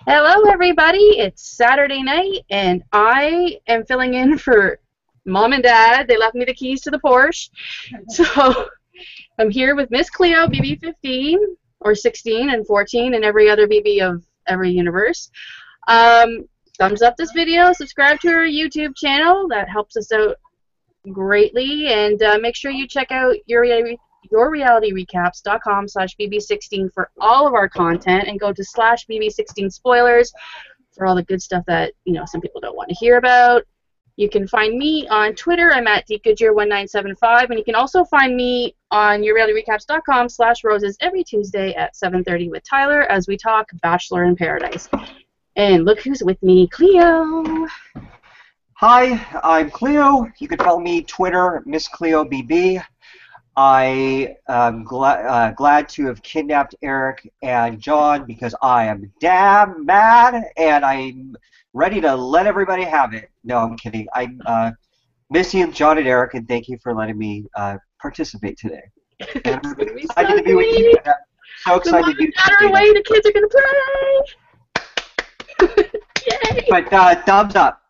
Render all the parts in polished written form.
Hello, everybody. It's Saturday night, and I am filling in for Mom and Dad. They left me the keys to the Porsche. So I'm here with Miss Cleo, BB15, or 16, and 14, and every other BB of every universe. Thumbs up this video, subscribe to our YouTube channel. That helps us out greatly. And make sure you check out yourrealityrecaps.com/bb16 for all of our content, and go to /bb16 spoilers for all the good stuff that some people don't want to hear about. You can find me on Twitter. I'm at DeepGoodyear1975, and you can also find me on yourrealityrecaps.com/roses every Tuesday at 7:30 with Tyler as we talk Bachelor in Paradise. And look who's with me, Cleo. Hi, I'm Cleo. You can follow me Twitter, Miss Cleo BB. I am glad to have kidnapped Eric and John because I am damn mad and I'm ready to let everybody have it. No, I'm kidding. I'm missing John and Eric, and thank you for letting me participate today. I'm excited to be with you. I'm so excited to be with you. Away, the kids are gonna play. Yay! But thumbs up.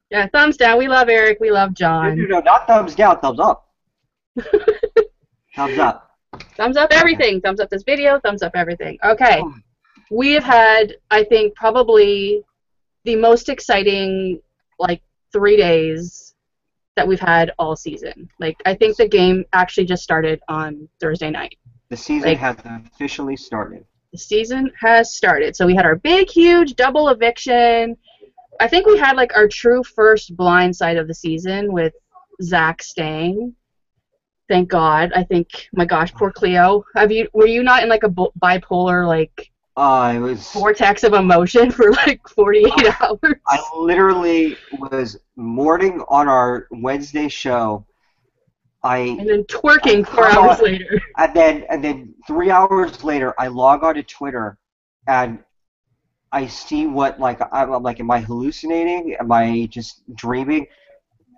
Yeah, thumbs down. We love Eric. We love John. No, not thumbs down. Thumbs up. Thumbs up. Thumbs up everything. Thumbs up this video. Thumbs up everything. Okay. We have had, I think, probably the most exciting, 3 days that we've had all season. I think the game actually just started on Thursday night. The season has officially started. The season has started. So we had our big, huge double eviction. I think we had, our true first blind side of the season with Zach staying. Thank God. I think, my gosh, poor Cleo. Were you not in a bipolar I was vortex of emotion for 48 hours? I literally was mourning on our Wednesday show. And then twerking 4 hours later. And then 3 hours later, I log on to Twitter, and I see what am I hallucinating? Am I just dreaming?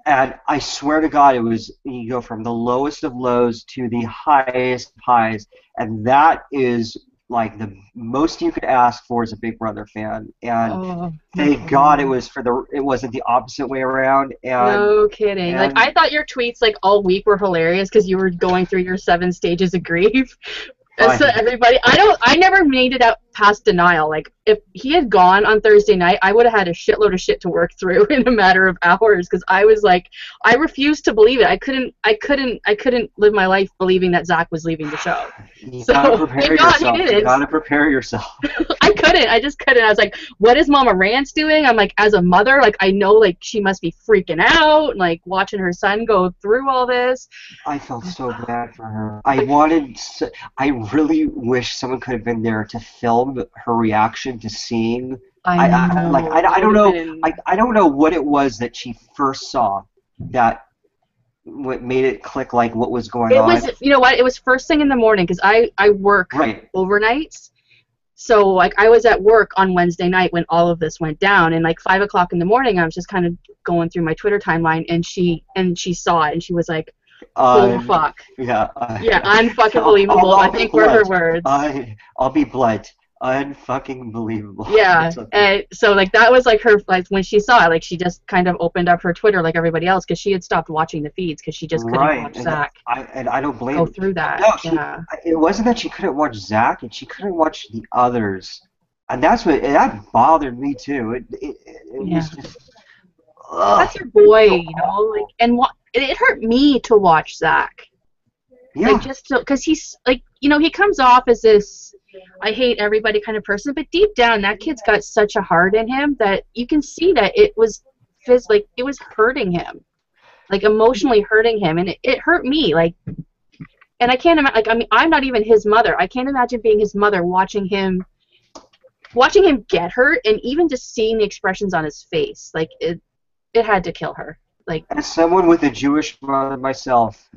And I swear to God, you go from the lowest of lows to the highest of highs, and that is the most you could ask for as a Big Brother fan. And thank God it wasn't the opposite way around. And, no kidding. I thought your tweets all week were hilarious because you were going through your 7 stages of grief. So everybody, I never made it out past denial. If he had gone on Thursday night, I would have had a shitload of shit to work through in a matter of hours because I was I refused to believe it. I couldn't live my life believing that Zach was leaving the show. You gotta prepare yourself. You gotta prepare yourself. I just couldn't. I was like, what is Mama Rance doing? I'm as a mother, I know she must be freaking out, watching her son go through all this. I felt so bad for her. I really wish someone could have been there to film her reaction to seeing. I don't know. I don't know what it was that she first saw that what made it click what was going on. It was, you know what? It was first thing in the morning because I work overnights. So I was at work on Wednesday night when all of this went down, and 5 o'clock in the morning I was just kind of going through my Twitter timeline, and she saw it and she was like, "Oh fuck." Yeah. Unfucking believable. I think were her words. I'll be blunt. Unfucking believable. Yeah. And so that was her when she saw it, she just kind of opened up her Twitter like everybody else because she had stopped watching the feeds because she just couldn't watch Zach. I don't blame go through that. No, it wasn't that she couldn't watch Zach, and she couldn't watch the others, and that bothered me too. It was just. That's your boy, and it hurt me to watch Zach. Yeah. Because he's he comes off as this I hate everybody kind of person, but deep down that kid's got such a heart in him that you can see that it was it was hurting him, emotionally hurting him, and it hurt me, and I can't imagine, I'm not even his mother. I can't imagine being his mother watching him get hurt, and even just seeing the expressions on his face, it had to kill her. As someone with a Jewish mother myself,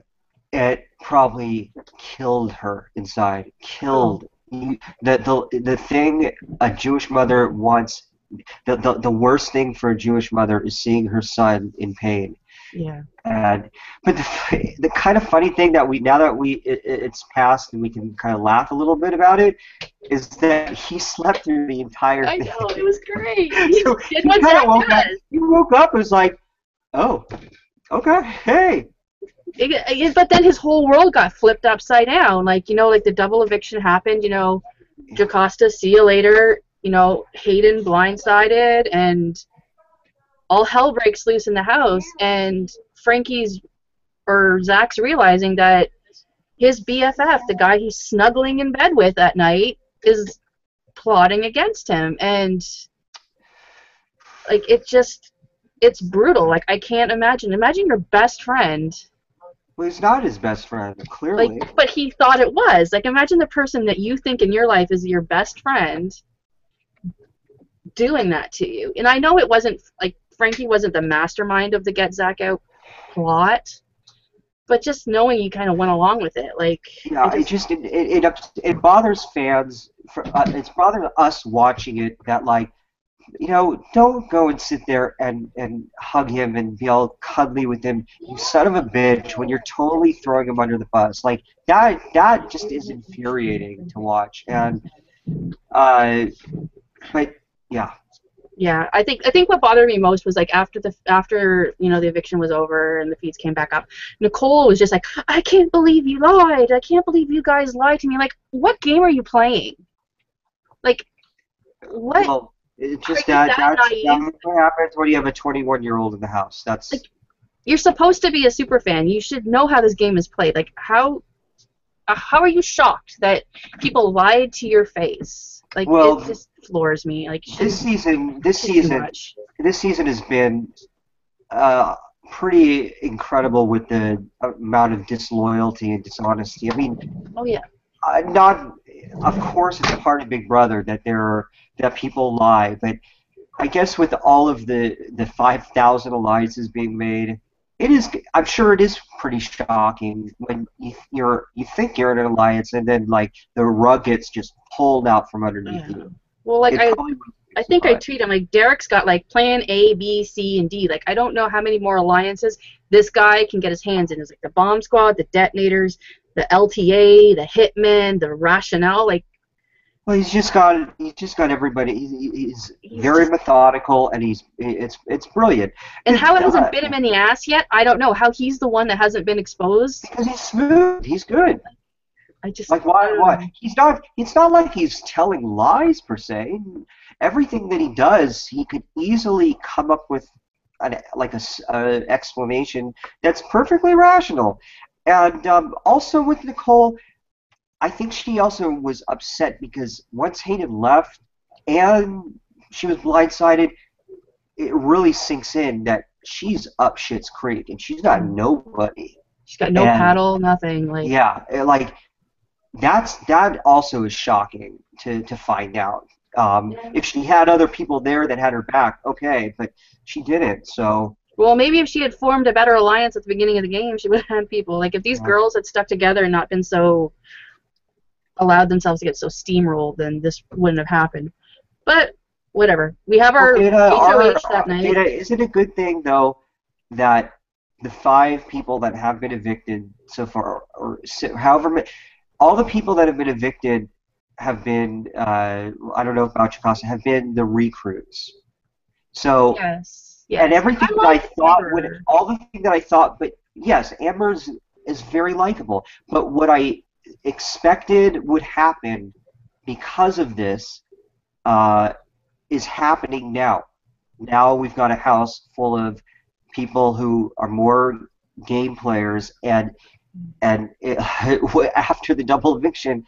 it probably killed her inside. The thing a Jewish mother wants, the worst thing for a Jewish mother is seeing her son in pain. Yeah. But the kind of funny thing that now that it's passed and we can kind of laugh a little bit about it, is that he slept through the entire I thing. know, it was great. So He did he what kind Zach of woke up. does. He woke up and was like, "Oh, okay, hey." But then his whole world got flipped upside down. Like, like the double eviction happened, Jocasta, see you later, Hayden blindsided, and all hell breaks loose in the house, and Zach's realizing that his BFF, the guy he's snuggling in bed with at night, is plotting against him, and like it's brutal. Like, I can't imagine your best friend, Well, he's not his best friend, like, clearly. but he thought it was. Like, imagine the person that you think in your life is your best friend doing that to you. And I know it wasn't, like, Frankie wasn't the mastermind of the Get Zach Out plot, but just knowing you kind of went along with it, like, Yeah, it bothers fans. It's bothering us watching it that, like, don't go and sit there and hug him and be all cuddly with him, you son of a bitch, when you're totally throwing him under the bus. Like, that just is infuriating to watch. And but yeah. Yeah, I think what bothered me most was, like, after the eviction was over and the feeds came back up, Nicole was just like, I can't believe you lied. I can't believe you guys lied to me. Like, what game are you playing? Like, what? Well, it's just Are you that's naive? what happens when you have a 21-year-old in the house. Like, That's you're supposed to be a super fan. You should know how this game is played. Like, how are you shocked that people lied to your face? Like, well, it just floors me. Like, this season, too much. this season has been pretty incredible with the amount of disloyalty and dishonesty. I mean, Oh yeah. not, of course, it's part of Big Brother that people lie, but I guess with all of the 5,000 alliances being made, it is. I'm sure it is pretty shocking when you think you're in an alliance and then, like, the rug gets just pulled out from underneath Yeah. you. Well, like, It probably wouldn't be I think I surprised. tweet him, like, Derek's got, like, plan A, B, C, and D. Like, I don't know how many more alliances this guy can get his hands in. There's, like, the bomb squad, the detonators, the LTA, the hitmen, the rationale. Like, Well, he's just got everybody. He's he's very just. methodical, and it's brilliant. And how it hasn't Uh, bit him in the ass yet, I don't know. How he's the one that hasn't been exposed. because he's smooth. He's good. I just. Like, I why? don't Why? know. He's not. It's not like he's telling lies per se. Everything that he does, he could easily come up with a explanation that's perfectly rational. And also with Nicole, I think she also was upset because once Hayden left and she was blindsided, it really sinks in that she's up shit's creek and she's got nobody. She's got no And paddle, nothing. Like, yeah, like that also is shocking to find out. If she had other people there that had her back, okay, but she didn't. So well, maybe if she had formed a better alliance at the beginning of the game, she would have had people. Like, if these yeah. girls had stuck together and not been so allowed themselves to get so steamrolled, then this wouldn't have happened. But whatever. We have Well, our HOH that night. Data, is it a good thing though that the 5 people that have been evicted so far, or all the people that have been evicted have been, I don't know about Chicasa, have been the recruits. So, Yes. and Yes. everything I that I love thought Amber. all the thing that I thought, but yes, is very likable. But what I expected would happen because of this uh, is happening now. Now we've got a house full of people who are more game players, and after the double eviction,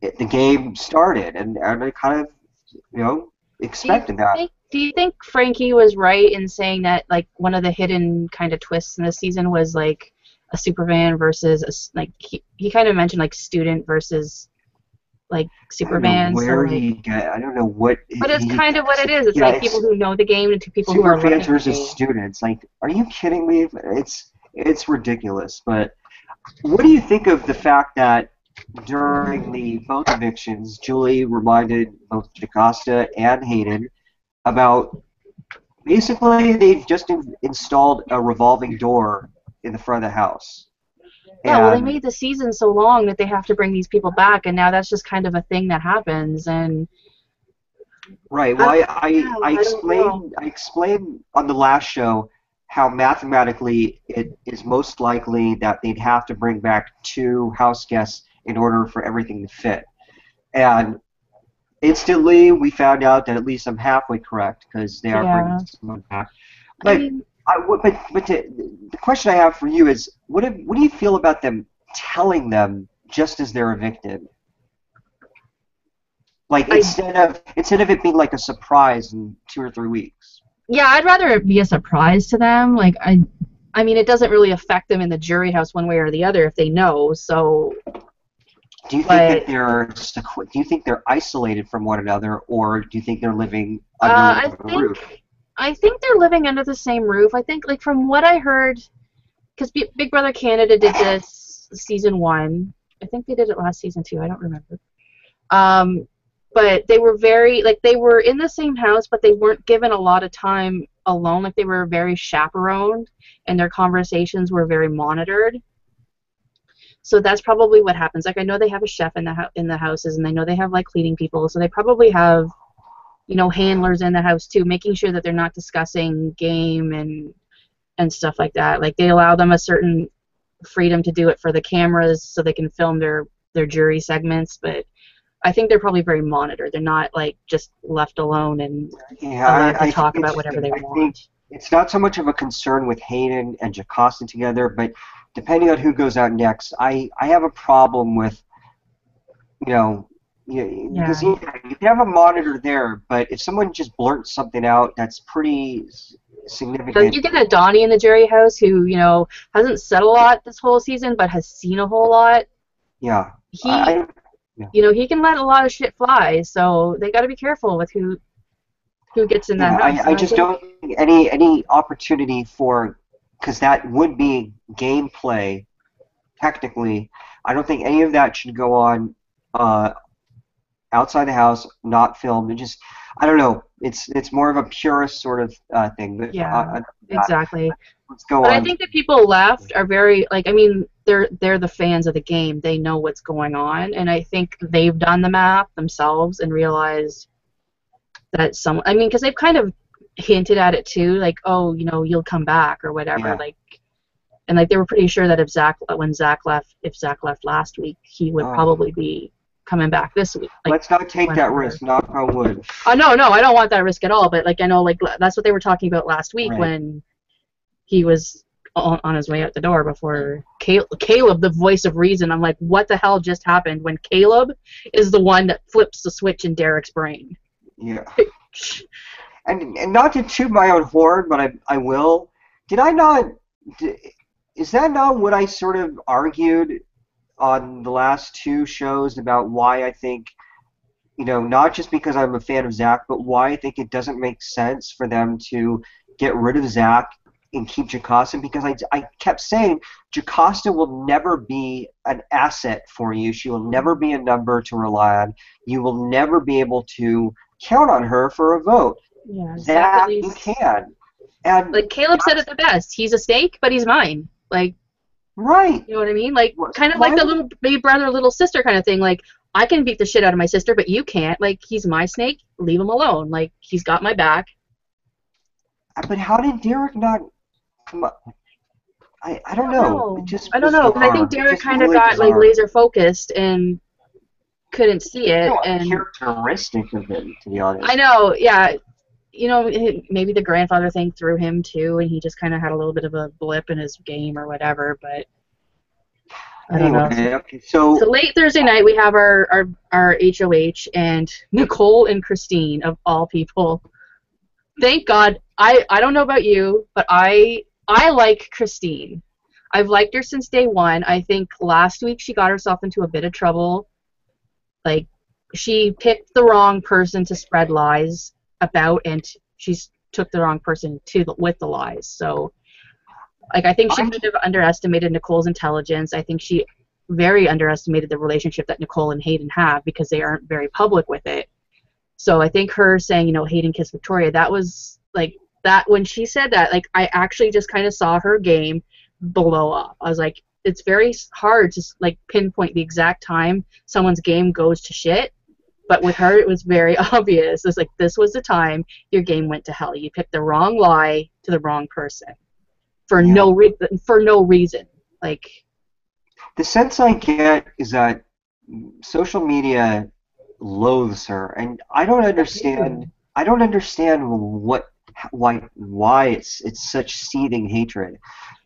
the game started, and I kind of, expected that. Do you think Frankie was right in saying that, like, one of the hidden kind of twists in this season was, like, a supervan versus like, he kind of mentioned, like, student versus, like, I don't know supervan. So, where like, he got. I don't know what but it's he. kind of what it is. It's Yeah, like people it's who know the game and to people who super are fans learning the versus game. students. Like, are you kidding me? It's ridiculous. But what do you think of the fact that during the both evictions, Julie reminded both Jocasta and Hayden about basically they've just installed a revolving door in the front of the house. Yeah, well, they And made the season so long that they have to bring these people back, and now that's just kind of a thing that happens. And right. I Well, don't, yeah, I don't know. I explained on the last show how mathematically it is most likely that they'd have to bring back 2 house guests in order for everything to fit. And instantly, we found out that at least I'm halfway correct because they are bringing Yeah, someone back. I But mean, but the question I have for you is, what do you feel about them telling them just as they're evicted? Like I instead of it being like a surprise in 2 or 3 weeks. yeah, I'd rather it be a surprise to them. Like I mean, it doesn't really affect them in the jury house one way or the other if they know. So, Do you think that but do you think they're isolated from one another, or do you think they're living under I one roof? think they're living under the same roof. I think, like from what I heard, because Big Brother Canada did this season one. I think they did it last season too. I don't remember. Um, but they were very like they were in the same house, but they weren't given a lot of time alone. Like they were very chaperoned, and their conversations were very monitored. So that's probably what happens. Like I know they have a chef in in the houses, and I know they have like cleaning people. So they probably have handlers in the house too, making sure that they're not discussing game and stuff like that. Like they allow them a certain freedom to do it for the cameras so they can film their jury segments, but I think they're probably very monitored. They're not like just left alone and Yeah, allowed to I think talk about whatever they I think want. it's not so much of a concern with Hayden and Jocasta together, but depending on who goes out next, I have a problem with you know, because Yeah. you can have a monitor there, but if someone just blurts something out that's pretty Like significant, you get a Donnie in the jury house who, hasn't said a lot this whole season but has seen a whole lot. yeah, He yeah, he can let a lot of shit fly, so they gotta be careful with who gets in that yeah, house. I And I just think don't think any opportunity for because that would be gameplay technically. I don't think any of that should go on uh, outside the house, not filmed, and just I don't know. It's more of a purist sort of thing. But yeah, that, exactly. let's go But I on. think the people left are very like I mean they're the fans of the game. They know what's going on, and I think they've done the math themselves and realized that some. I mean, because they've kind of hinted at it too, like oh you'll come back or whatever. Yeah. Like and like they were pretty sure that if Zach left last week, he would Oh, probably be coming back this week. Like let's not take that whenever. risk. Knock on wood. Oh no, I don't want that risk at all. But like I know like that's what they were talking about last week Right. when he was on his way out the door before Caleb, the voice of reason. I'm like, what the hell just happened when Caleb is the one that flips the switch in Derek's brain? Yeah. And not to toot my own horn, but I will. Did I not? Is that not what I sort of argued on the last 2 shows about why I think, not just because I'm a fan of Zach, but why I think it doesn't make sense for them to get rid of Zach and keep Jocasta? Because I kept saying Jocasta will never be an asset for you. She will never be a number to rely on. You will never be able to count on her for a vote. Yeah, Zach at Zach, you least. can. And Like Caleb said it the best. He's a snake, but he's mine. Like right. you know what I mean? Like So kind of like why the would little big brother, little sister kind of thing. Like I can beat the shit out of my sister, but you can't. Like he's my snake. Leave him alone. Like he's got my back. but how did Derek not come up? I don't know. It just I don't know because I think bizarre. It's Derek just kind of really got like bizarre. laser focused and couldn't see So it. And uncharacteristic of him, to be honest. I know, yeah, maybe the grandfather thing threw him too, and he just kind of had a little bit of a blip in his game or whatever. But I don't know. Anyway, okay, So so late Thursday night, we have our HOH and Nicole and Christine of all people. Thank God. I don't know about you, but I like Christine. I've liked her since day one. I think last week she got herself into a bit of trouble. Like she picked the wrong person to spread lies about, and she took the wrong person with the lies. So like I think she I kind of underestimated Nicole's intelligence. I think she very underestimated the relationship that Nicole and Hayden have because they aren't very public with it. So I think her saying, Hayden kissed Victoria, that was like that when she said that, like I actually just kind of saw her game blow up. I was like, it's very hard to like pinpoint the exact time someone's game goes to shit. But with her, it was very obvious. It's like, this was the time your game went to hell. You picked the wrong lie to the wrong person for no reason. Like, the sense I get is that social media loathes her, and I don't understand. I don't understand why it's such seething hatred.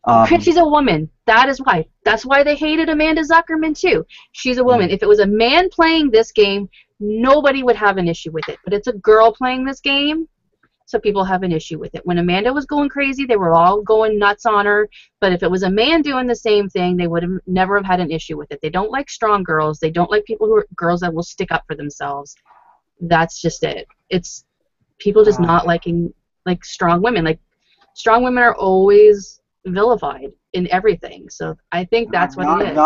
Because she's a woman. That is why. That's why they hated Amanda Zuckerman too. She's a woman. If it was a man playing this game, nobody would have an issue with it. But it's a girl playing this game, so people have an issue with it. When Amanda was going crazy, they were all going nuts on her. But if it was a man doing the same thing, they would have never have had an issue with it. They don't like strong girls. They don't like girls that will stick up for themselves. That's just it. It's people just not liking like strong women. Like, strong women are always vilified in everything, so I think that's what it is.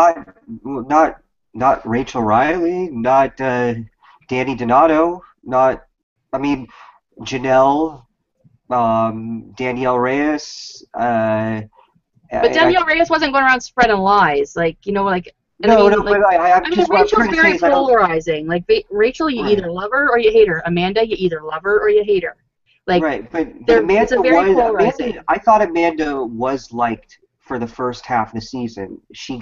Not Rachel Riley, not Danny Donato, Janelle, Danielle Reyes. But Danielle Reyes wasn't going around spreading lies, like, you know, like. Rachel's very polarizing. Like, Rachel, you either love her or you hate her. Amanda, you either love her or you hate her. Like, right, but I thought Amanda was liked for the first half of the season. She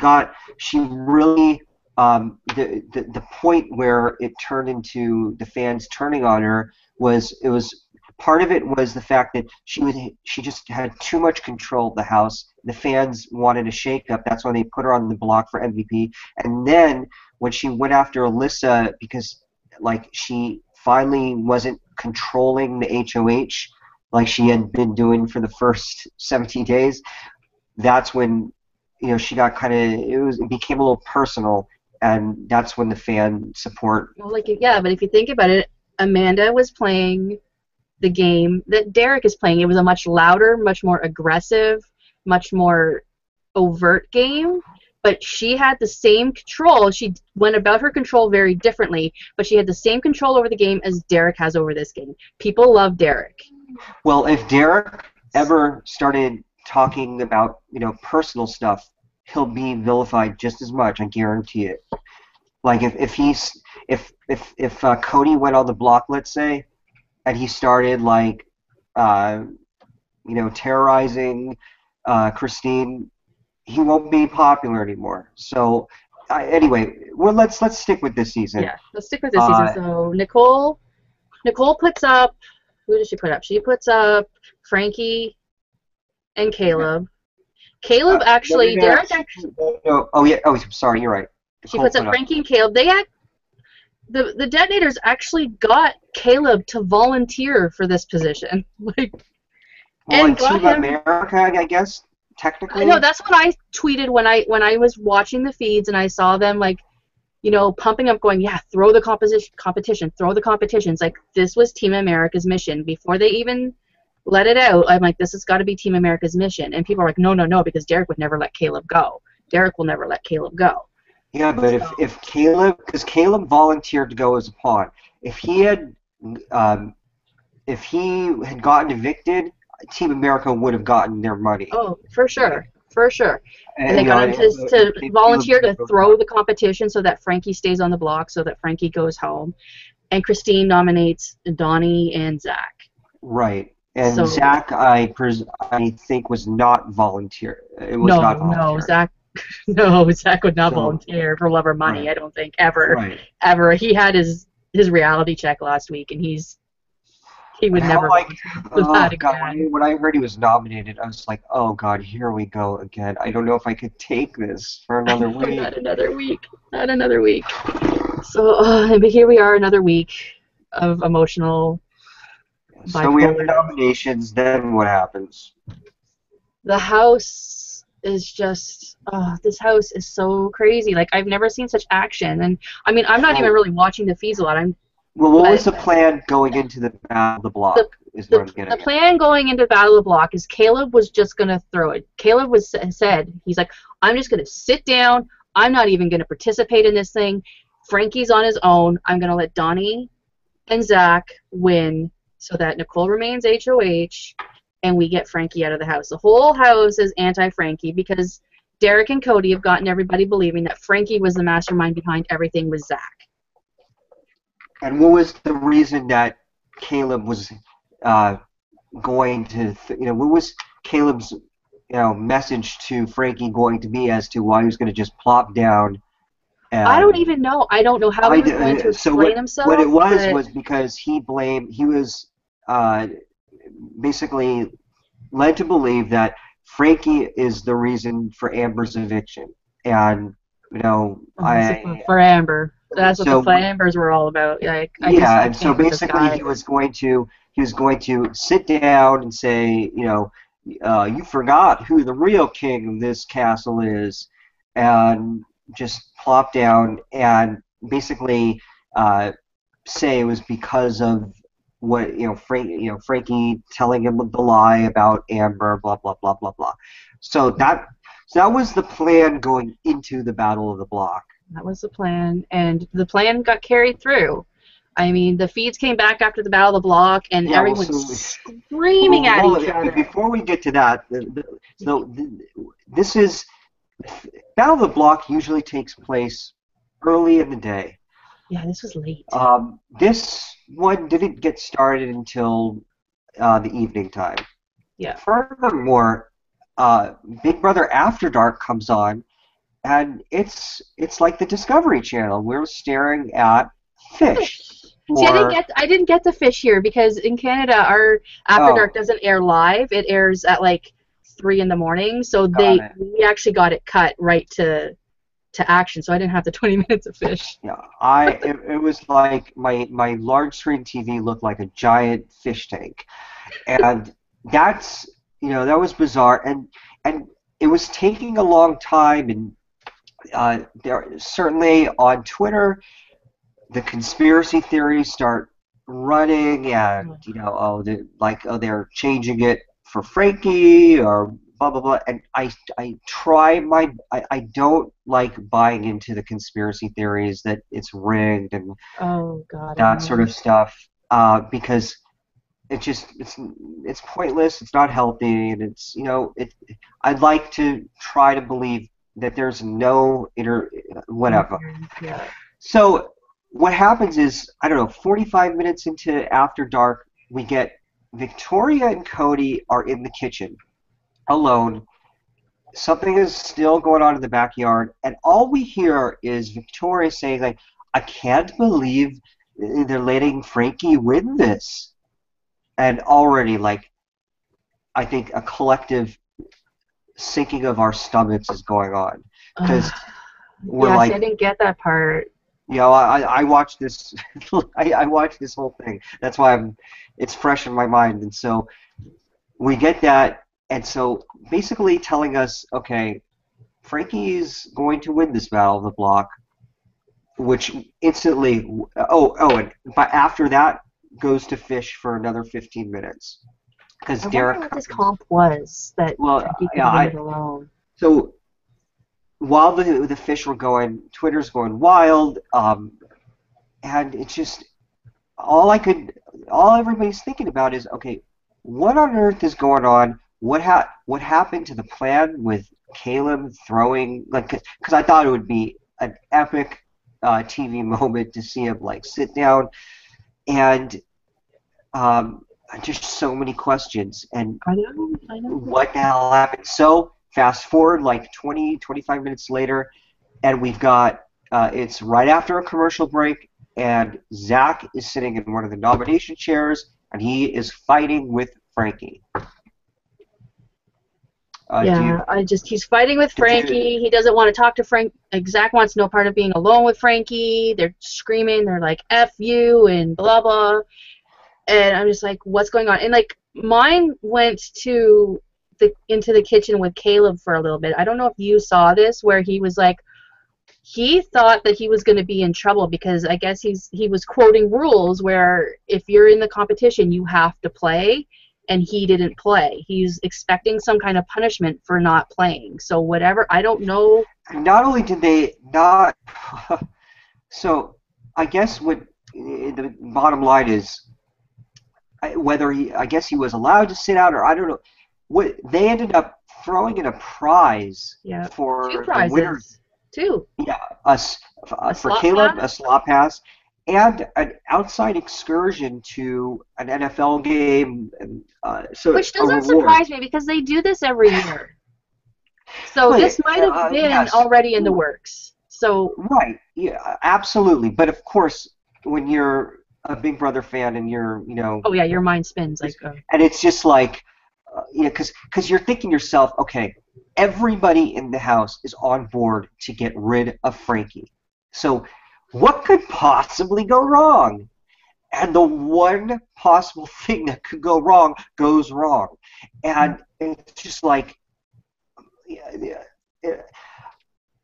really the point where it turned into the fans turning on her was part of it was the fact that she just had too much control of the house. The fans wanted a shake-up. That's why they put her on the block for MVP. And then when she went after Alyssa because like she finally wasn't controlling the HOH like she had been doing for the first 17 days, that's when, you know, she got it became a little personal, and that's when the fan support. Well, like, yeah, but if you think about it, Amanda was playing the game that Derek is playing. It was a much louder, much more aggressive, much more overt game. But she had the same control. She went about her control very differently, but she had the same control over the game as Derek has over this game. People love Derek. Well, if Derek ever started talking about, you know, personal stuff, he'll be vilified just as much. I guarantee it. Like if Cody went on the block, let's say, and he started like, you know, terrorizing Christine, he won't be popular anymore. So anyway, well, let's stick with this season. Yeah, let's stick with this season. So Nicole puts up. Who does she put up? She puts up Frankie and Caleb. Caleb actually. Derek actually. Oh yeah. Oh, sorry. You're right. She puts up Frankie and Caleb. The detonators actually got Caleb to volunteer for this position. Like, well, and Team America, I guess. Technically. I know, that's what I tweeted when I was watching the feeds and I saw them, like, you know, pumping up, going, yeah, throw the competition, throw the competitions. Like, this was Team America's mission before they even let it out. I'm like, this has got to be Team America's mission, and people are like, no, because Derek would never let Caleb go. Derek will never let Caleb go. Yeah, but if Caleb, because Caleb volunteered to go as a pawn, if he had gotten evicted, Team America would have gotten their money. Oh, for sure. And they got him to volunteer to throw the competition so that Frankie stays on the block, so that Frankie goes home. And Christine nominates Donnie and Zach. Right. And so, Zach, I think, was not volunteer. It was not volunteer. Zach would not volunteer for love or money, right. I don't think, ever. Right. Ever. He had his reality check last week, and he would never. When I heard he was nominated, I was like, "Oh God, here we go again." I don't know if I could take this for another week. Not another week. So, but here we are, another week of emotional. So we have the nominations. Then what happens? The house is just. This house is so crazy. Like, I've never seen such action, and I mean, I'm not even really watching the feeds a lot. What was the plan going into the Battle of the Block? The plan going into Battle of the Block is Caleb was just going to throw it. Caleb said, he's like, I'm just going to sit down. I'm not even going to participate in this thing. Frankie's on his own. I'm going to let Donnie and Zach win so that Nicole remains HOH and we get Frankie out of the house. The whole house is anti-Frankie because Derek and Cody have gotten everybody believing that Frankie was the mastermind behind everything with Zach. And what was the reason that Caleb was going to, what was Caleb's, message to Frankie going to be as to why he was going to just plop down? I don't even know. I don't know how he was going to explain himself. What it was because he was basically led to believe that Frankie is the reason for Amber's eviction, and for Amber. That's what the Ambers were all about. And so basically he was going to sit down and say, you forgot who the real king of this castle is, and just plop down and basically say it was because of what Frankie telling him the lie about Amber, blah blah blah blah blah. So that was the plan going into the Battle of the Block. That was the plan, and the plan got carried through. I mean, the feeds came back after the Battle of the Block, and everyone was screaming at each other. Before we get to that, this is Battle of the Block usually takes place early in the day. Yeah, this was late. This one didn't get started until the evening time. Yeah. Furthermore, Big Brother After Dark comes on, and it's like the Discovery Channel. We're staring at fish. See, I didn't get the fish here because in Canada our After Dark doesn't air live. It airs at like 3 in the morning. So we actually got it cut right to action. So I didn't have the 20 minutes of fish. Yeah, it was like my large screen TV looked like a giant fish tank, and that was bizarre, and it was taking a long time, and there certainly on Twitter the conspiracy theories start running, and they're changing it for Frankie or blah blah blah, and I don't like buying into the conspiracy theories that it's rigged and that sort of stuff, because it's pointless, it's not healthy, and it's I'd like to try to believe that there's no whatever. Yeah. So what happens is, I don't know, 45 minutes into After Dark, we get Victoria and Cody are in the kitchen alone. Something is still going on in the backyard, and all we hear is Victoria saying, like, I can't believe they're letting Frankie win this. And already, like, I think a collective sinking of our stomachs is going on. Because I didn't get that part. I watched this. I watched this whole thing. That's why it's fresh in my mind. And so we get that, and so basically telling us, okay, Frankie's going to win this Battle of the Block, which instantly. And after that goes to fish for another 15 minutes because Derek. I wonder what this comp was that Frankie could win it alone. So while the fish were going, Twitter's going wild, and it's just all everybody's thinking about is, okay, what on earth is going on? What happened to the plan with Caleb throwing, like, because I thought it would be an epic TV moment to see him like sit down, and just so many questions, and I know what the hell happened. So fast forward like 20-25 minutes later, and we've got it's right after a commercial break, and Zach is sitting in one of the nomination chairs, and he is fighting with Frankie. He's fighting with Frankie. He doesn't want to talk to Frank. Zach wants no part of being alone with Frankie. They're screaming. They're like, F you and blah, blah. And I'm just like, what's going on? And like, mine went into the kitchen with Caleb for a little bit. I don't know if you saw this, where he was like, he thought that he was going to be in trouble because I guess he was quoting rules where if you're in the competition, you have to play. And he didn't play. He's expecting some kind of punishment for not playing. So whatever, I don't know. Not only did they not... So I guess what the bottom line is, whether I guess he was allowed to sit out, or I don't know. What they ended up throwing in a prize Yeah. 2 for the winner. prizes. 2. Yeah, A for slot Caleb, a pass. slot pass, and an outside excursion to an NFL game, and so Which a doesn't reward. surprise me because they do this every year. So But this might have been yes, already in the works. So right, yeah, absolutely. But of course, when you're a Big Brother fan and you're, oh yeah, your mind spins like and it's just like, because you're thinking yourself, okay, everybody in the house is on board to get rid of Frankie. So what could possibly go wrong? And the one possible thing that could go wrong goes wrong. And it's just like, yeah, yeah,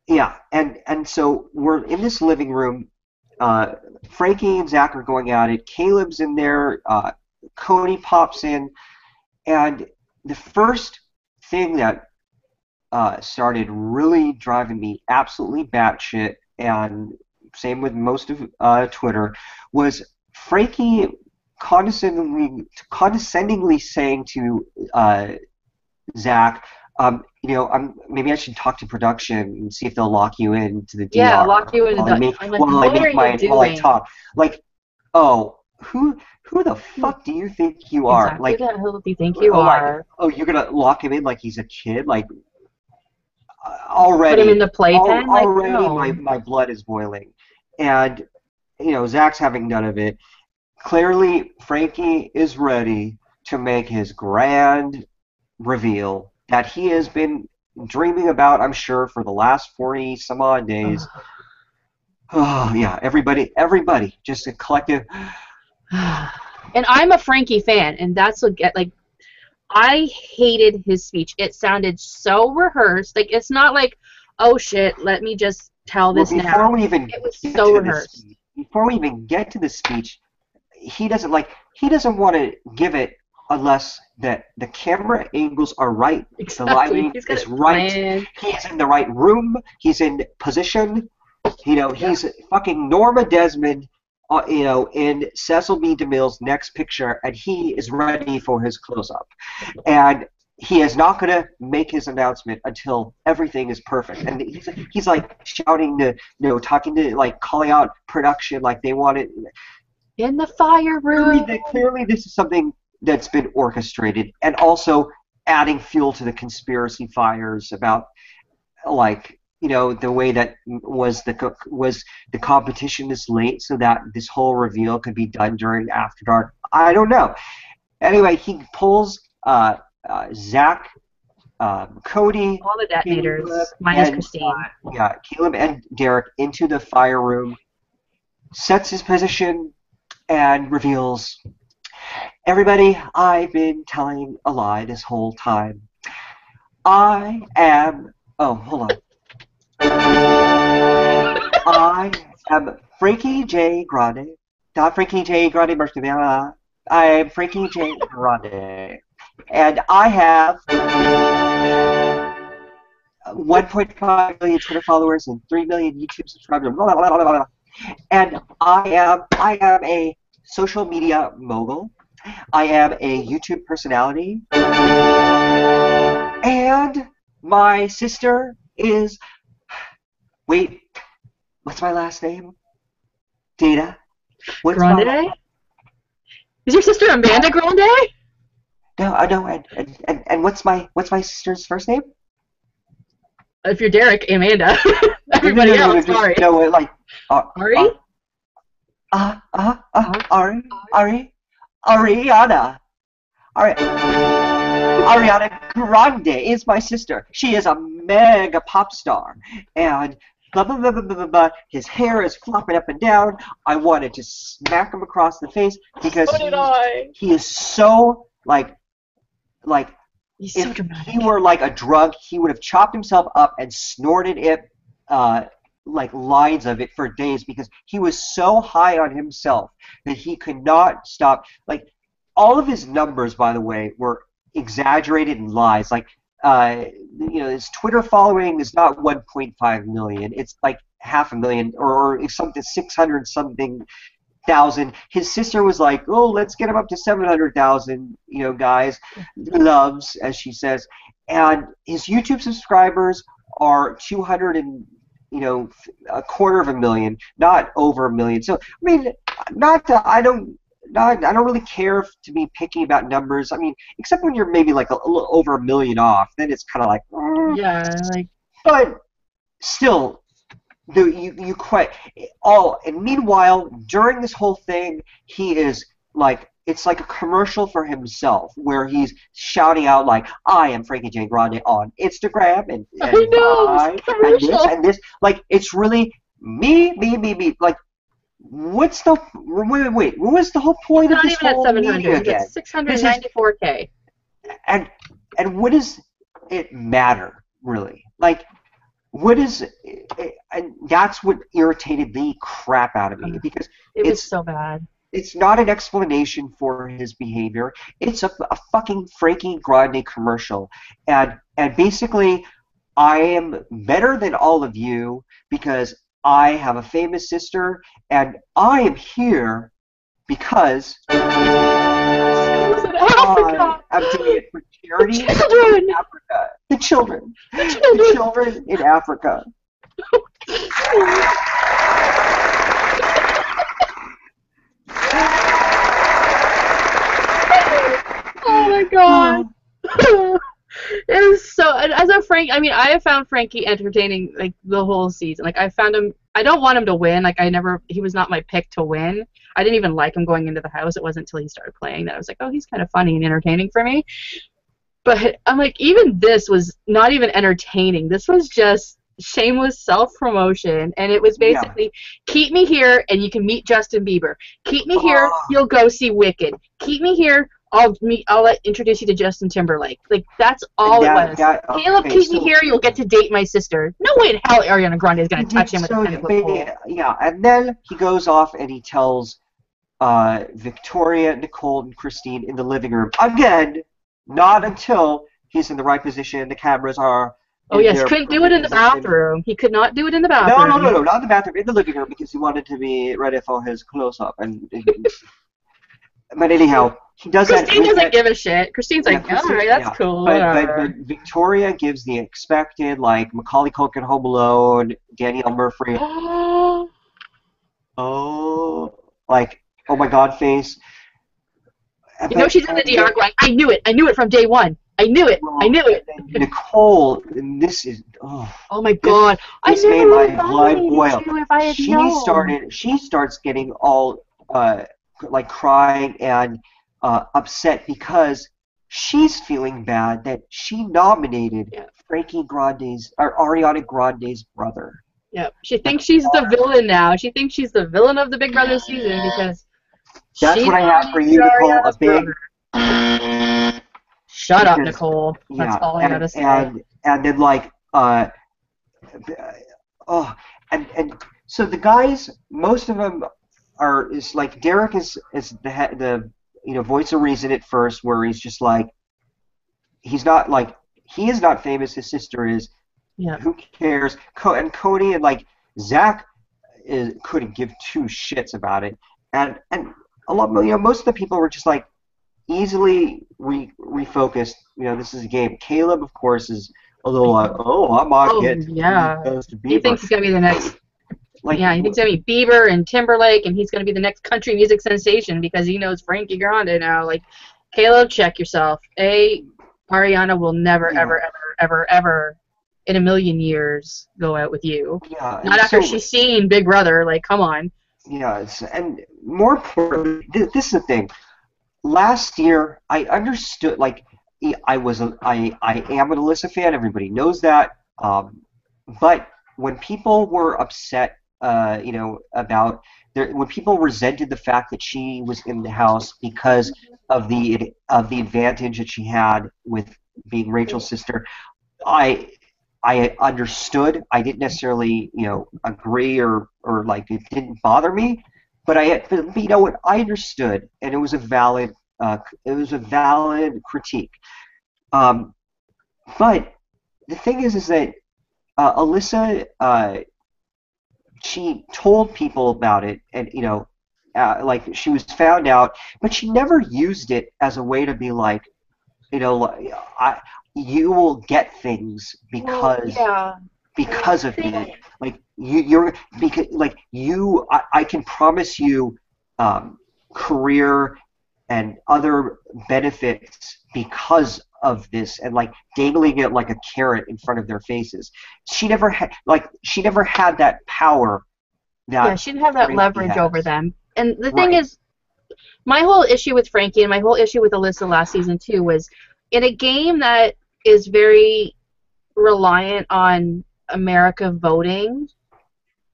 yeah. And so we're in this living room. Frankie and Zach are going at it. Caleb's in there. Cody pops in. And the first thing that started really driving me absolutely batshit, and same with most of Twitter, was Frankie condescendingly saying to Zach, maybe I should talk to production and see if they'll lock you into the yeah, DR lock you into while I the. make I'm like, what are you while I doing? talk. Like, oh, who the fuck do you think you are? Exactly. Like, Who the hell do you think you are? oh, you're gonna lock him in like he's a kid? Like, Put him in already, the playpen? Like, already, no. my blood is boiling, and Zach's having none of it. Clearly, Frankie is ready to make his grand reveal that he has been dreaming about, I'm sure, for the last 40 some odd days. Oh yeah, everybody, just a collective. And I'm a Frankie fan, and that's what like. I hated his speech. It sounded so rehearsed. Like, it's not like, oh shit, let me just tell Well, this now. It was so rehearsed. before we even get to the speech, he doesn't want to give it unless that the camera angles are right, the Exactly. lighting He's got is it right, planned. he's in the right room, he's in position. Yeah. He's fucking Norma Desmond, in Cecil B. DeMille's next picture, and he is ready for his close-up. And he is not going to make his announcement until everything is perfect. And he's like shouting to, talking to, like, calling out production like they want it. In the fire room. Clearly this is something that's been orchestrated, and also adding fuel to the conspiracy fires about, like, the way that was the competition this late so that this whole reveal could be done during After Dark. I don't know. Anyway, he pulls Zach, Cody, All the detonators, Caleb, minus and Christine. Caleb and Derek into the fire room, sets his position, and reveals, everybody, I've been telling a lie this whole time. I am. Oh, hold on. I am Frankie J. Grande. Not Frankie J. Grande Martinella. I am Frankie J. Grande. And I have 1.5 million Twitter followers and 3 million YouTube subscribers. Blah, blah, blah, blah. And I am a social media mogul. I am a YouTube personality. And my sister is... Wait, what's my last name? Data. What's Grande? my... Is your sister Amanda Grande? No, I know. And what's my sister's first name? If you're Derek, Amanda. Everybody else, sorry. No, like Ari? Ariana. Ariana Grande is my sister. She is a mega pop star, and blah blah blah blah blah blah. His hair is flopping up and down. I wanted to smack him across the face because he is so like He's so if dramatic. he were like a drug, he would have chopped himself up and snorted it, like lines of it for days, because he was so high on himself that he could not stop. Like, all of his numbers, by the way, were exaggerated and lies. Like, his Twitter following is not 1.5 million. It's like 500,000 or something, 600 something thousand. His sister was like, oh, let's get him up to 700,000, guys, loves, as she says. and his YouTube subscribers are 200 and a quarter of a million, not over a million. So I mean, not that I don't. Not, I don't really care to be picky about numbers. I mean, except when you're maybe like a little over a million off, then it's kind of like. Yeah, like. But still, you quite all. And meanwhile, during this whole thing, he is like it's like a commercial for himself, where he's shouting out like, "I am Frankie J. Grande on Instagram and I know, I and this and this." Like it's really me. Like. What's the wait? What was the whole point of this whole media again? It's 694K. And what does it matter really? Like, what is? And that's what irritated the crap out of me because it was so bad. It's not an explanation for his behavior. It's a fucking Frankie Grande commercial, and basically, I am better than all of you because I have a famous sister, and I am here because I'm doing it for charity in Africa. The children in Africa. Oh my god. It was so, as a Frank, I mean, I have found Frankie entertaining, like, the whole season. Like, I found him, I don't want him to win. Like, he was not my pick to win. I didn't even like him going into the house. It wasn't until he started playing that I was like, oh, he's kind of funny and entertaining for me. But I'm like, even this was not even entertaining. This was just shameless self-promotion. And it was basically, keep me here and you can meet Justin Bieber. Keep me here, you'll go see Wicked. Keep me here, I'll introduce you to Justin Timberlake. Like, that's all it was. Caleb, keep me here, you'll get to date my sister. No way in hell Ariana Grande is going to touch him with a 10-foot pole. Yeah, and then he goes off and he tells Victoria, Nicole, and Christine in the living room. Again, not until he's in the right position, the cameras are... Oh, yes, couldn't do it in the bathroom. He could not do it in the bathroom. No, not in the bathroom, in the living room, because he wanted to be ready for his close-up. But anyhow... He does Christine doesn't give a shit. Christine's like, all right, that's cool. But Victoria gives the expected, like, Macaulay Culkin, Home Alone, Danielle Murphy. Like, oh my god face. You know she's in the DR going, I knew it from day one. I knew it. Nicole, and this is, oh my god. This made my blood boil. She starts getting all, like, crying and upset because she's feeling bad that she nominated Frankie Grande's or Ariana Grande's brother. Yeah, she thinks she's the villain now. She thinks she's the villain of the Big Brother season because that's what I have for you, Nicole. A big. Shut up, Nicole. That's all I gotta say. And then like and so the guys, most of them is like Derek is the voice of reason at first, where he's just like, he's not like, he is not famous, his sister is. Yeah. Who cares? And Cody and like Zach couldn't give two shits about it, and a lot, most of the people were just like easily refocused. This is a game. Caleb, of course, is a little like, I'm on it. Yeah. He thinks he's gonna be the next. Like, yeah, he thinks it's going to be Bieber and Timberlake, and he's going to be the next country music sensation because he knows Frankie Grande now. Like, Caleb, check yourself. Ariana will never, ever, in a million years, go out with you. Yeah. Not after she's seen Big Brother. Like, come on. Yeah, and more importantly, this is the thing. Last year, I understood, like, I am an Alyssa fan. Everybody knows that. But when people were upset, about when people resented the fact that she was in the house because of the advantage that she had with being Rachel's sister, I understood. I didn't necessarily agree or like it didn't bother me, but you know what, I understood, and it was a valid critique. But the thing is that Alyssa, she told people about it, and like she was found out, but she never used it as a way to be like, you will get things Well, because yeah. of I think it. Like you're because like I can promise you career and other benefits because of this, and like dangling it like a carrot in front of their faces. She never had that power yeah, that she didn't have that Frankie leverage over has. them. And the thing Right. is, my whole issue with Frankie and my whole issue with Alyssa last season too was in a game that is very reliant on America voting.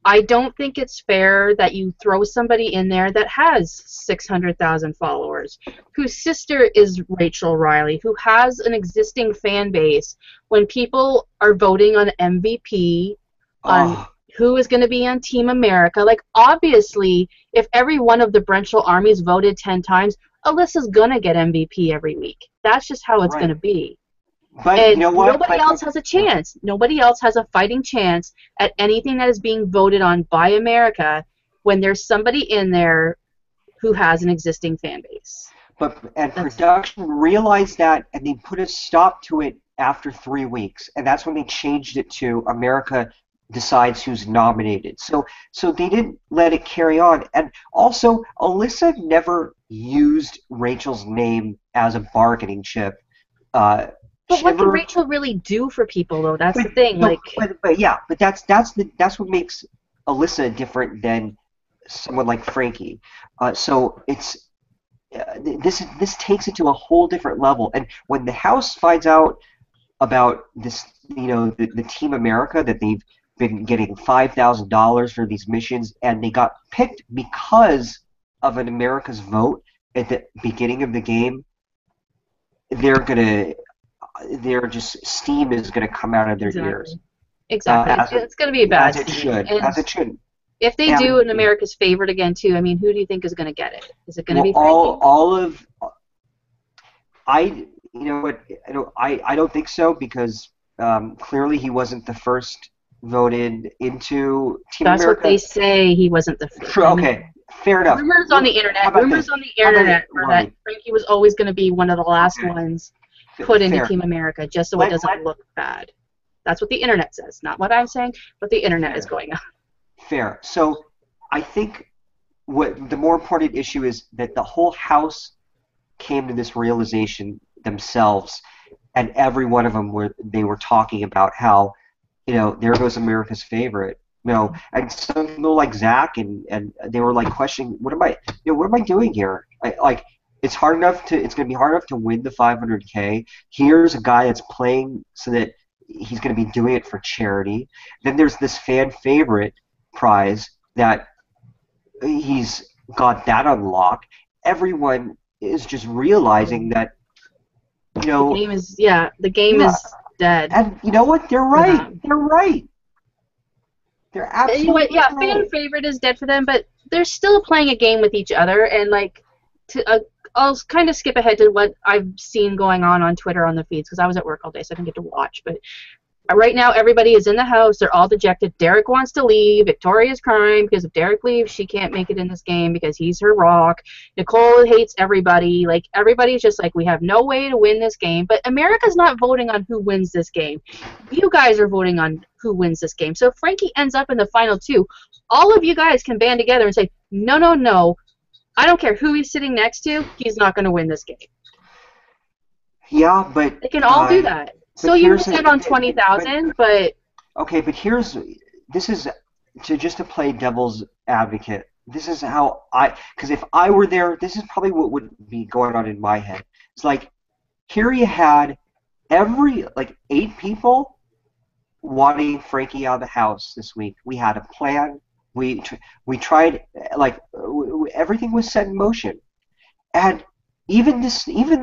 I don't think it's fair that you throw somebody in there that has 600,000 followers, whose sister is Rachel Riley, who has an existing fan base. When people are voting on MVP, on Oh, who is going to be on Team America, like obviously, if every one of the Brentford armies voted 10 times, Alyssa's going to get MVP every week. That's just how it's going right. to be. But you And know what? nobody else has a Yeah. chance. Nobody else has a fighting chance at anything that is being voted on by America when there's somebody in there who has an existing fan base. And That's production realized that, and they put a stop to it after 3 weeks, and that's when they changed it to America decides who's nominated. So they didn't let it carry on. And also, Alyssa never used Rachel's name as a bargaining chip. but She what can never. Rachel really do for people though? That's But the thing. no, Like but yeah, but that's what makes Alyssa different than someone like Frankie. So it's this takes it to a whole different level. And when the House finds out about this, the Team America that they've been getting $5,000 for these missions, and they got picked because of an America's vote at the beginning of the game, they're gonna, they're just steam is gonna come out of their ears, exactly. Exactly. as it It's going to be a bad season. And as it should. if they do And an America's favorite again too, I mean, who do you think is going to get it? Is it going to well, be Frankie? all of I, you know what, I don't think so because clearly he wasn't the first voted into Team That's what they America. say. He wasn't the. True. I mean, Okay, fair enough. rumors on the How internet. about Rumors this? on the How about it? internet were that Right. Frankie was always going to be one of the last Okay. ones put into Fair. Team America, just so it Let doesn't look bad. That's what the internet says, not what I'm saying, but the internet is fair. going on. Fair. So I think what the more important issue is that the whole house came to this realization themselves, and every one of them were talking about how, there goes America's favorite. And some people like Zach and they were like questioning, what am I doing here? It's hard enough to, it's going to be hard enough to win the 500K. Here's a guy that's playing so that he's going to be doing it for charity. Then there's this fan favorite prize that he's got that unlocked. Everyone is just realizing that, you The know, game is the game yeah. is dead And you know what? They're for right. them. They're right. They're You know what? absolutely Yeah, fan right. favorite is dead for them, but they're still playing a game with each other, and like, I'll kind of skip ahead to what I've seen going on Twitter on the feeds because I was at work all day, so I didn't get to watch. But right now, everybody is in the house. They're all dejected. Derek wants to leave. Victoria's crying because if Derek leaves, she can't make it in this game because he's her rock. Nicole hates everybody. Like, everybody's just like, we have no way to win this game. But America's not voting on who wins this game. You guys are voting on who wins this game. So if Frankie ends up in the final two, all of you guys can band together and say, no, no, no. I don't care who he's sitting next to. He's not going to win this game. Yeah, but They can all do that. but So you here's miss out on but 20,000, but okay, but this is to play devil's advocate. This is how because if I were there, this is probably what would be going on in my head. It's like here you had every like 8 people wanting Frankie out of the house this week. We had a plan. We tried like everything was set in motion, and even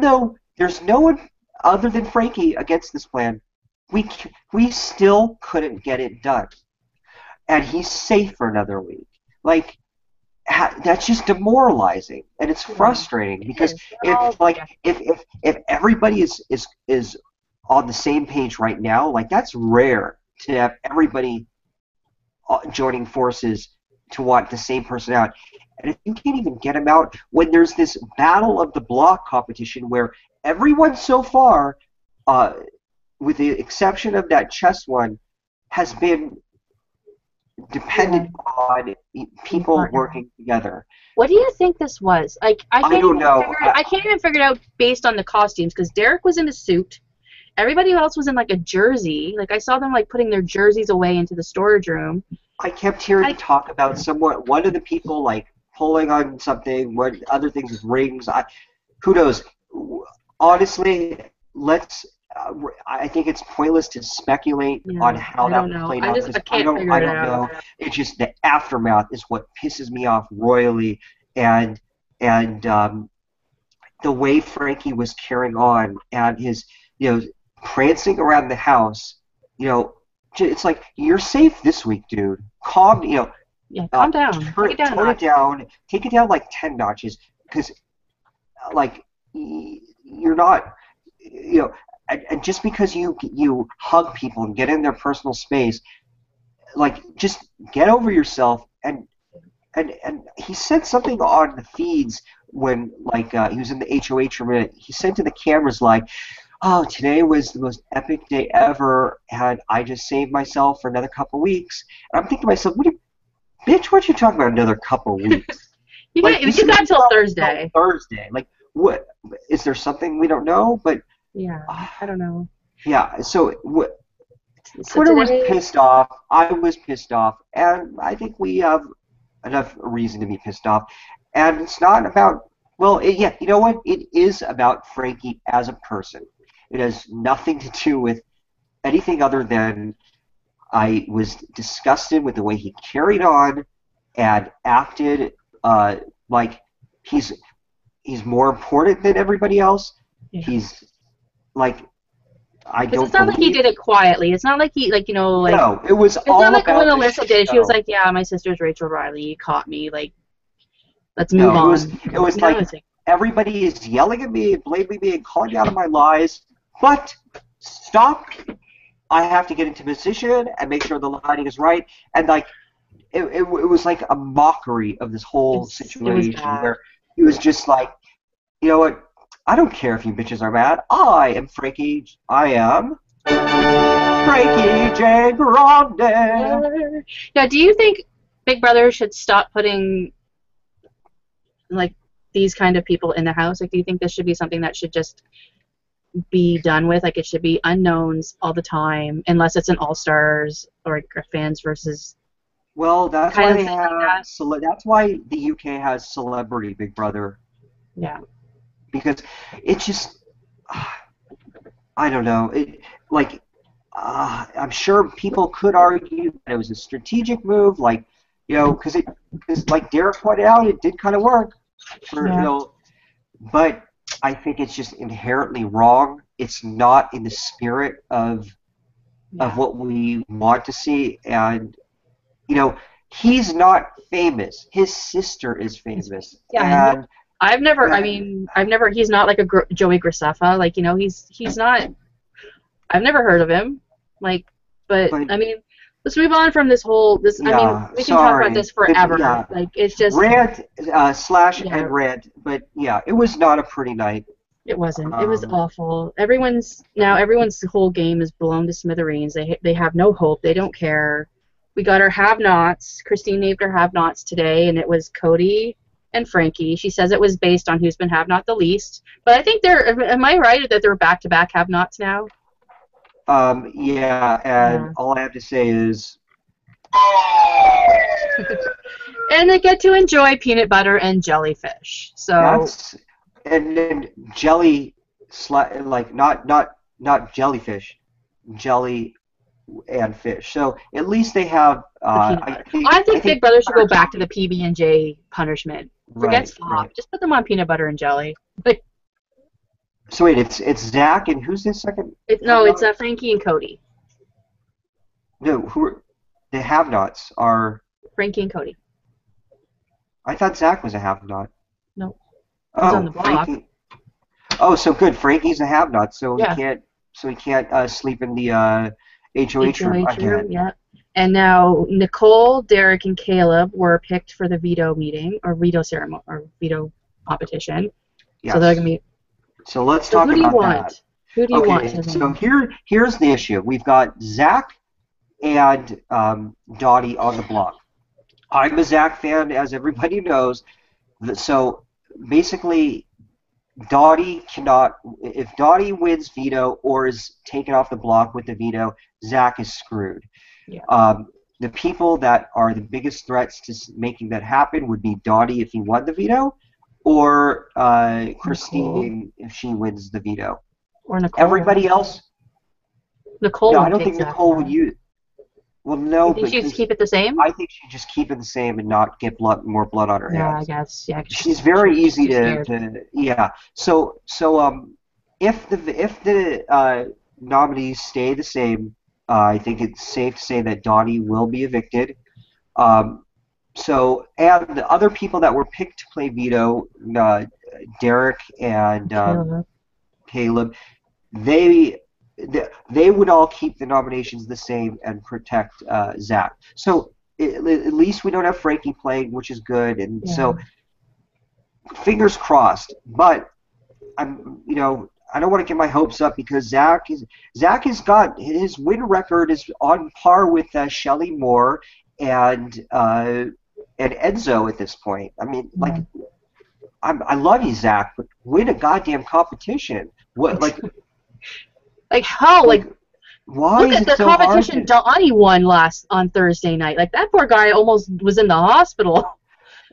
though there's no one other than Frankie against this plan, we still couldn't get it done, and he's safe for another week. Like that's just demoralizing, and it's frustrating because if everybody is on the same page right now, like that's rare to have everybody joining forces to want the same person out. And if you can't even get him out when there's this battle of the block competition where everyone so far with the exception of that chess one, has been dependent on people working together. What do you think this was? Like, I don't know. I can't even figure it out based on the costumes, because Derek was in a suit. Everybody else was in like a jersey. Like, I saw them like putting their jerseys away into the storage room. I kept hearing talk about one of the people like pulling on something, what other things with rings. Who knows? Honestly, I think it's pointless to speculate on how that played out. I don't know. It's just the aftermath is what pisses me off royally, and the way Frankie was carrying on and his, prancing around the house. It's like, you're safe this week, dude. Calm, calm down. Tone it down. Take it down like 10 notches, because like you're not, and just because you hug people and get in their personal space, like, just get over yourself. And he said something on the feeds when, like, he was in the HOH room. He said to the cameras, like, "Oh, today was the most epic day ever, and I just saved myself for another couple weeks." And I'm thinking to myself, bitch, what you talking about another couple weeks? You got till Thursday. Like, what? Is there something we don't know? But yeah, I don't know. Yeah, so Twitter was pissed off. I was pissed off, and I think we have enough reason to be pissed off. And it's not about, you know what? It is about Frankie as a person. It has nothing to do with anything other than I was disgusted with the way he carried on and acted like he's more important than everybody else. Yeah. He's like, I don't. It's not like he did it quietly. It's not like he, like, No, it was all about. It's not like when Alyssa did it. She was like, "Yeah, my sister's Rachel Riley. You caught me. Like, let's move on." It was like everybody is yelling at me and blaming me and calling me out on my lies. But stop! I have to get into position and make sure the lighting is right. And like, it was like a mockery of this whole situation where he was just like, you know what? I don't care if you bitches are mad. I am Frankie. I am Frankie J. Grande. Now, do you think Big Brother should stop putting, like, these kind of people in the house? Like, do you think this should be something that should just be done with? Like, it should be unknowns all the time, unless it's an All-Stars or fans versus. Well, that's why they have. That's why the UK has Celebrity Big Brother. Yeah. Because it's just, I don't know. I'm sure people could argue that it was a strategic move, like, because like Derek pointed out, it did kind of work, but I think it's just inherently wrong. It's not in the spirit of what we want to see, and he's not famous. His sister is famous, and. He's not like a Joey Graceffa. Like, he's not. I've never heard of him. Like, but I mean, let's move on from this whole. We can talk about this forever. Like, it's just rant and rant. But yeah, it was not a pretty night. It wasn't. It was awful. Everyone's whole game is blown to smithereens. They have no hope. They don't care. We got our have-nots. Christine named her have-nots today, and it was Cody and Frankie. She says it was based on who's been have-not the least. But I think am I right that they're back-to-back have-nots now? All I have to say is... And they get to enjoy peanut butter and jellyfish. So... And then jelly, like, not jellyfish, jelly and fish. So at least they have... I think Big Brother should go back to the PB&J punishment. Forget slop. Right. Just put them on peanut butter and jelly. So wait, it's Zach, and who's the second? It's Frankie and Cody. No, the have-nots are... Frankie and Cody. I thought Zach was a have-not. No. He's on the block. Frankie. Oh, so good. Frankie's a have-not, so he can't sleep in the HOH room again. Yeah. And now Nicole, Derek, and Caleb were picked for the veto meeting or veto ceremony or veto competition. Yes. So they're gonna be. So let's talk about that. Who do you want Okay, to so win? here's the issue. We've got Zach and Dottie on the block. I'm a Zach fan, as everybody knows. So basically, Dottie cannot. If Dottie wins veto or is taken off the block with the veto, Zach is screwed. Yeah. The people that are the biggest threats to making that happen would be Dottie if he won the veto, or Christine if she wins the veto. Or Nicole. Everybody else, Nicole no, I won't don't take think Zach Nicole would now. use. Well, You no, think she'd because keep it the same? I think she'd just keep it the same and not get more blood on her Yeah, I hands. guess. Yeah, 'cause She's very she's easy too scared. yeah. So if the nominees stay the same, I think it's safe to say that Donnie will be evicted. Um, and the other people that were picked to play veto, Derek and Caleb. Caleb, they they would all keep the nominations the same and protect Zach. So at least we don't have Frankie playing, which is good. And Yeah. so fingers crossed. But I don't want to get my hopes up because Zach has got his win record is on par with Shelley Moore and Enzo at this point. I mean, like, I love you, Zach, but win a goddamn competition. What Like how? Like why look is at it the so hard competition Donnie won on Thursday night. Like that poor guy almost was in the hospital.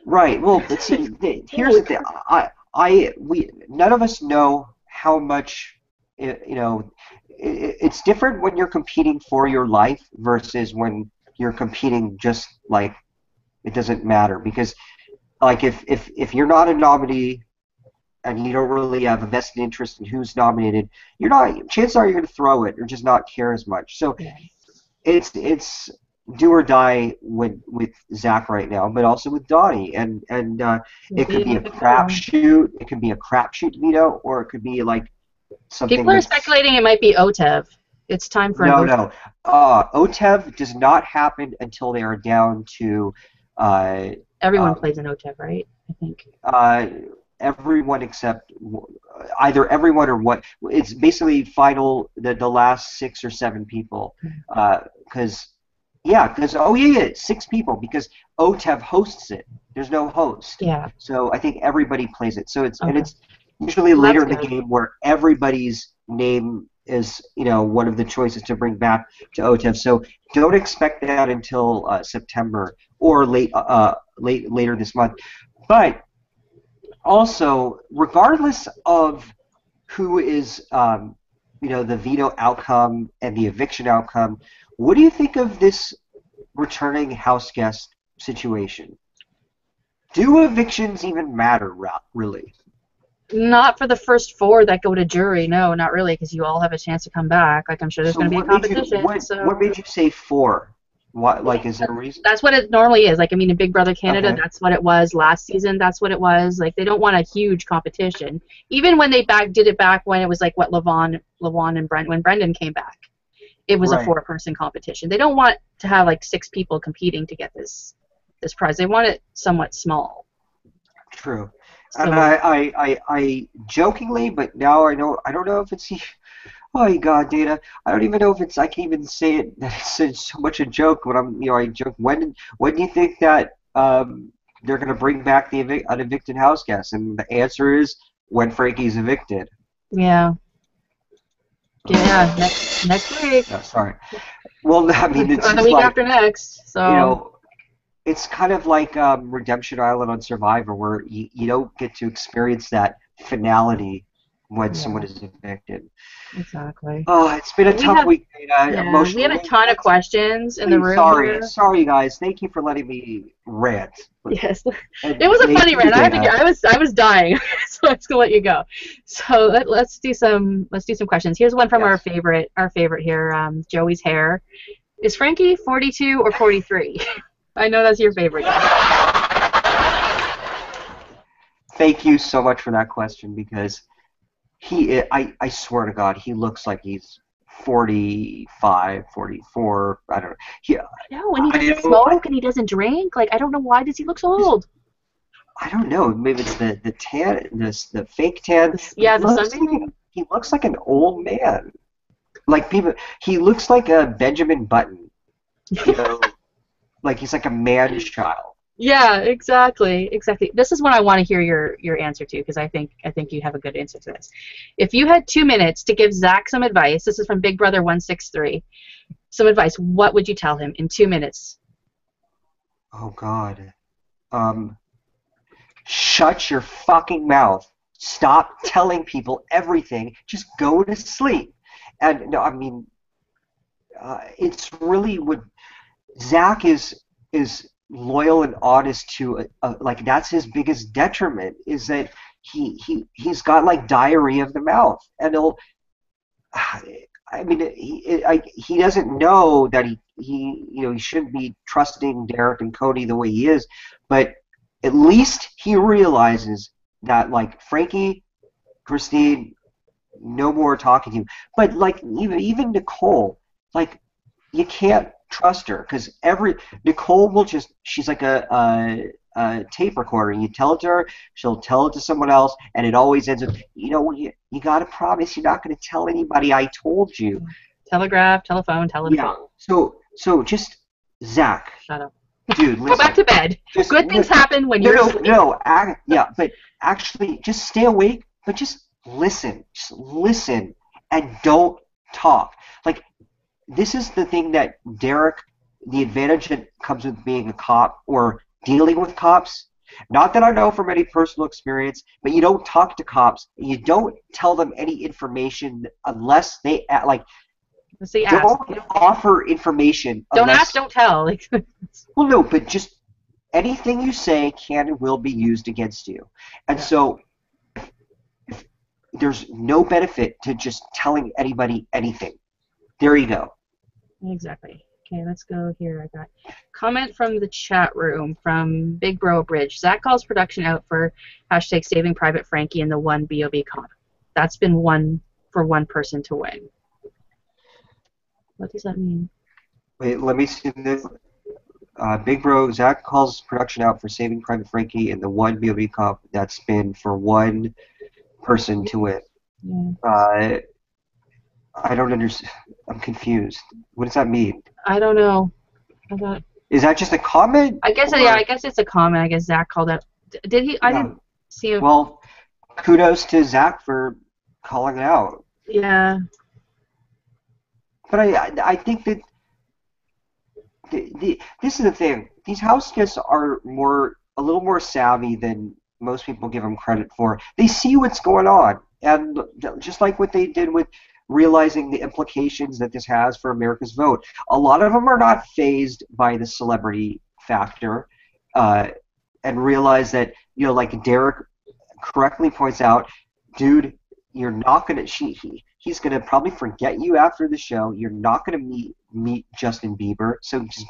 Right. Well, but see, here's the thing. We none of us know how much, it's different when you're competing for your life versus when you're competing just like it doesn't matter. Because like if you're not a nominee and you don't really have a vested interest in who's nominated, chances are you're going to throw it or just not care as much. So Yeah. it's do or die with Zach right now, but also with Donnie, and it could be a crapshoot. It could be a crapshoot veto, or it could be like something People are that's speculating it might be OTEV. It's time for an OTEV. no. OTEV does not happen until they are down to Everyone plays an OTEV, right? I think. everyone except either everyone or what. It's basically final the last 6 or 7 people, because. Yeah, because 6 people because OTEV hosts it. There's no host. Yeah. So I think everybody plays it. So it's Okay. and it's usually Well, later in that's the good. game where everybody's name is one of the choices to bring back to OTEV. So don't expect that until September or later this month. But also, regardless of who is the veto outcome and the eviction outcome, what do you think of this returning house guest situation? Do evictions even matter, really? Not for the first 4 that go to jury. No, not really, because you all have a chance to come back. Like I'm sure there's So going to be a competition. what made you say 4? What, like, is there a reason? That's what it normally is. Like I mean, in Big Brother Canada, Okay. that's what it was last season. That's what it was. Like they don't want a huge competition. Even when they did it back when it was like what Levon and when Brendan came back, it was a Right. 4-person competition. They don't want to have like 6 people competing to get this prize. They want it somewhat small. True. So, And I jokingly, but now I don't know if it's. Oh my God, Dana! I don't even know if I can even say it. That it's so much a joke. When I joke. When do you think that they're going to bring back the an evicted house guest? And the answer is when Frankie's evicted. yeah. Yeah, next week. No, sorry. Well, I mean, it's Or the just week like after next. So it's kind of like Redemption Island on Survivor, where you don't get to experience that finality when someone is evicted. exactly. Oh, it's been a tough week, Dana. Yeah, Emotionally. we had a ton of questions in the room. Sorry, guys. Thank you for letting me rant. Yes, And it was a thank funny you, rant. Dana. I was dying, so I'm just gonna let you go. So let's do some questions. Here's one from our favorite here, Joey's hair. Is Frankie 42 or 43? I know that's your favorite. Thank you so much for that question because I swear to God, he looks like he's 45, 44. I don't know. No, and he doesn't smoke and he doesn't drink. Like I don't know why does he look so old? I don't know. Maybe it's the tan, the fake tan. The suntan. he looks like an old man. Like people, he looks like a Benjamin Button. You know, like he's like a man child. Yeah, exactly, exactly. This is what I want to hear your answer to, because I think you have a good answer to this. If you had 2 minutes to give Zach some advice, this is from Big Brother 163. Some advice. What would you tell him in 2 minutes? Oh God. Shut your fucking mouth. Stop telling people everything. Just go to sleep. And no, I mean, it's really what Zach is loyal and honest to. Like that's his biggest detriment is that he's got like diarrhea of the mouth, and he'll. I mean, he doesn't know that he shouldn't be trusting Derek and Cody the way he is, but at least he realizes that like Frankie, Christine, no more talking to you. But like even Nicole, like you can't trust her because Nicole will just she's like a tape recorder. You tell it to her, she'll tell it to someone else, and it always ends with you got to promise you're not going to tell anybody I told you. Telegraph, telephone, telephone. Yeah. So just Zach. Shut up. Dude, listen. Go back to bed. Good things happen when you're asleep. Yeah, but actually, just stay awake, but just listen. Just listen and don't talk. Like, this is the thing that Derek, the advantage that comes with being a cop or dealing with cops. Not that I know from any personal experience, but you don't talk to cops. You don't tell them any information unless they like. See, don't offer information. Don't ask, don't tell. Well, no, but just anything you say can and will be used against you. And so there's no benefit to just telling anybody anything. There you go. Exactly. Okay, let's go here. I got comment from the chat room from Big Bro Bridge. Zach calls production out for hashtag Saving Private Frankie in the one BOB comp. That's been one for one person to win. What does that mean? Wait, let me see this. Big Bro, Zach calls production out for Saving Private Frankie in the one BOB comp. That's been for one person to win. Yeah. I don't understand. I'm confused. What does that mean? I don't know. Is that just a comment? I guess I guess it's a comment. I guess Zach called out. Did he? I didn't see him. Well, kudos to Zach for calling it out. Yeah. But I think that this is the thing. These house guests are a little more savvy than most people give them credit for. They see what's going on, and just like what they did with realizing the implications that this has for America's vote, a lot of them are not fazed by the celebrity factor, and realize that like Derek correctly points out, dude, you're not gonna. He's gonna probably forget you after the show. You're not gonna meet Justin Bieber, so just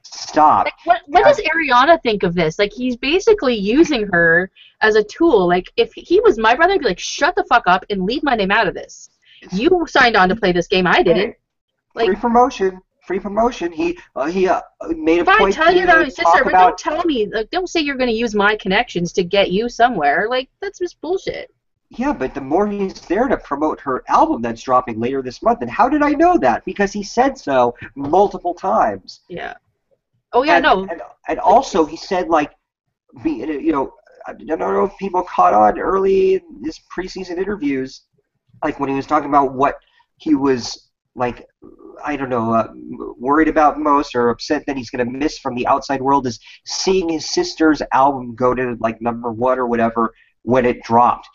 stop. Like, what does Ariana think of this? Like, he's basically using her as a tool. Like, if he was my brother, I'd be like, shut the fuck up and leave my name out of this. You signed on to play this game. I didn't. Like, free promotion. He made a point to tell you that, my sister, but about. Don't tell me. Like, don't say you're going to use my connections to get you somewhere. Like, that's just bullshit. Yeah, but the more he's there to promote her album that's dropping later this month, and how did I know that? Because he said so multiple times. Yeah. Oh yeah, no. And also he said like, I don't know if people caught on early in his preseason interviews, like when he was talking about what he was like, I don't know, worried about most or upset that he's going to miss from the outside world is seeing his sister's album go to like #1 or whatever when it dropped.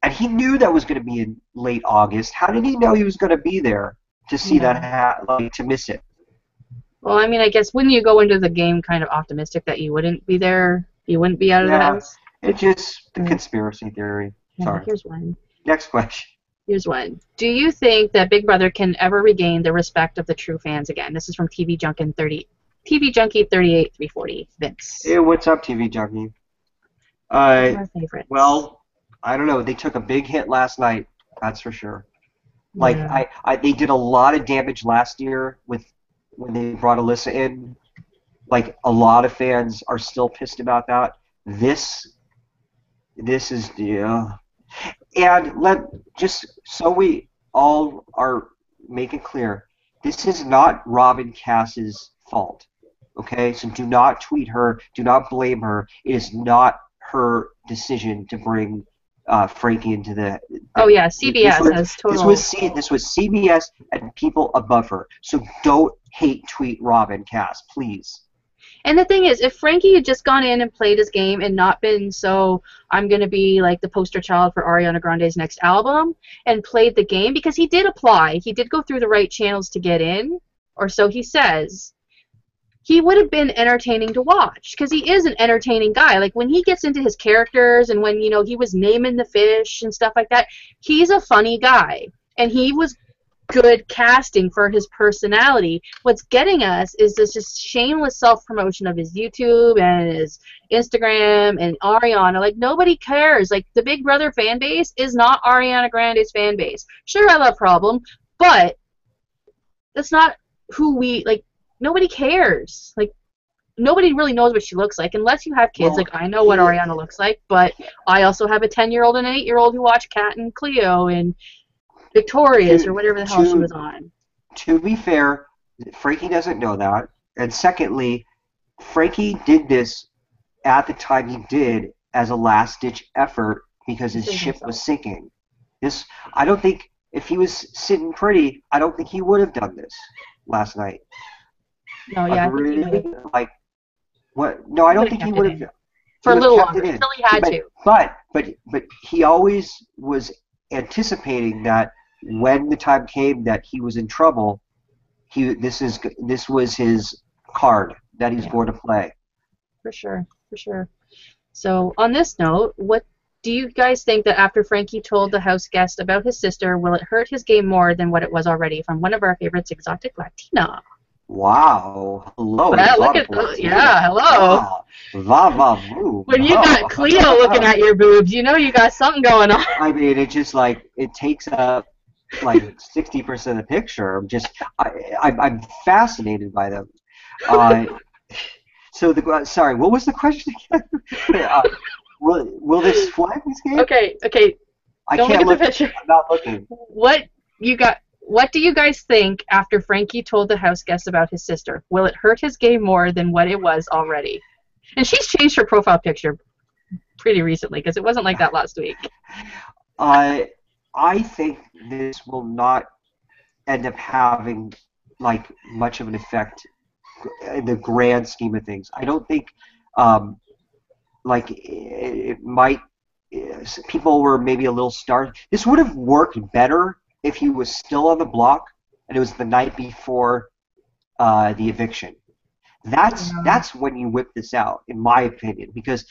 And he knew that was going to be in late August. How did he know he was going to be there to see that, to miss it? Well, I mean, I guess wouldn't you go into the game kind of optimistic that you wouldn't be there? You wouldn't be out of the house? It's just the conspiracy theory. Yeah, Sorry. Here's one. Next question. Here's one. Do you think that Big Brother can ever regain the respect of the true fans again? This is from TV Junkie 38340. Vince. Hey, what's up, TV Junkie? My favorites. Well, I don't know. They took a big hit last night. That's for sure. Like they did a lot of damage last year when they brought Alyssa in. Like a lot of fans are still pissed about that. This is And just so we all are making clear, this is not Robin Cass's fault. Okay, so do not tweet her, do not blame her. It is not her decision to bring Frankie into the. Oh yeah, CBS has total. This was CBS and people above her. So don't hate tweet Robin Cass, please. And the thing is, if Frankie had just gone in and played his game and not been so, I'm going to be like the poster child for Ariana Grande's next album, and played the game, because he did apply, he did go through the right channels to get in, or so he says, he would have been entertaining to watch, because he is an entertaining guy. Like, when he gets into his characters, and when, you know, he was naming the fish and stuff like that, he's a funny guy. And he was good casting for his personality. What's getting us is this just shameless self-promotion of his YouTube and his Instagram and Ariana. Like, nobody cares. Like, the Big Brother fan base is not Ariana Grande's fan base. Sure, I love Problem, but that's not who we, like, nobody cares. Like, nobody really knows what she looks like unless you have kids. Well, like, I know what Ariana looks like, but I also have a 10-year-old and an 8-year-old who watch Kat and Cleo and Victorious or whatever the hell she was on. To be fair, Frankie doesn't know that. And secondly, Frankie did this at the time he did as a last-ditch effort because his ship was sinking. I don't think, if he was sitting pretty, I don't think he would have done this last night. No, yeah. Like, what? No, I don't think he would have. For a little longer, until he had to. But he always was anticipating that when the time came that he was in trouble, this was his card that he's going to play. For sure, for sure. So on this note, what do you guys think that after Frankie told the house guest about his sister, will it hurt his game more than what it was already? From one of our favorites, Exotic Latina. Wow. Hello. Well, look at those. Yeah, hello. Wow. When you got Cleo looking at your boobs, you know you got something going on. I mean, it just like, it takes up like 60% of the picture. I'm fascinated by them. So sorry, what was the question again? Will this flag this game? Okay. I Don't can't look at the picture. I'm not looking. What do you guys think after Frankie told the house guests about his sister? Will it hurt his game more than what it was already? And she's changed her profile picture pretty recently, because it wasn't like that last week. I think this will not end up having like much of an effect in the grand scheme of things. I don't think like it might. People were maybe a little starved. This would have worked better if he was still on the block and it was the night before the eviction. That's when you whip this out, in my opinion, because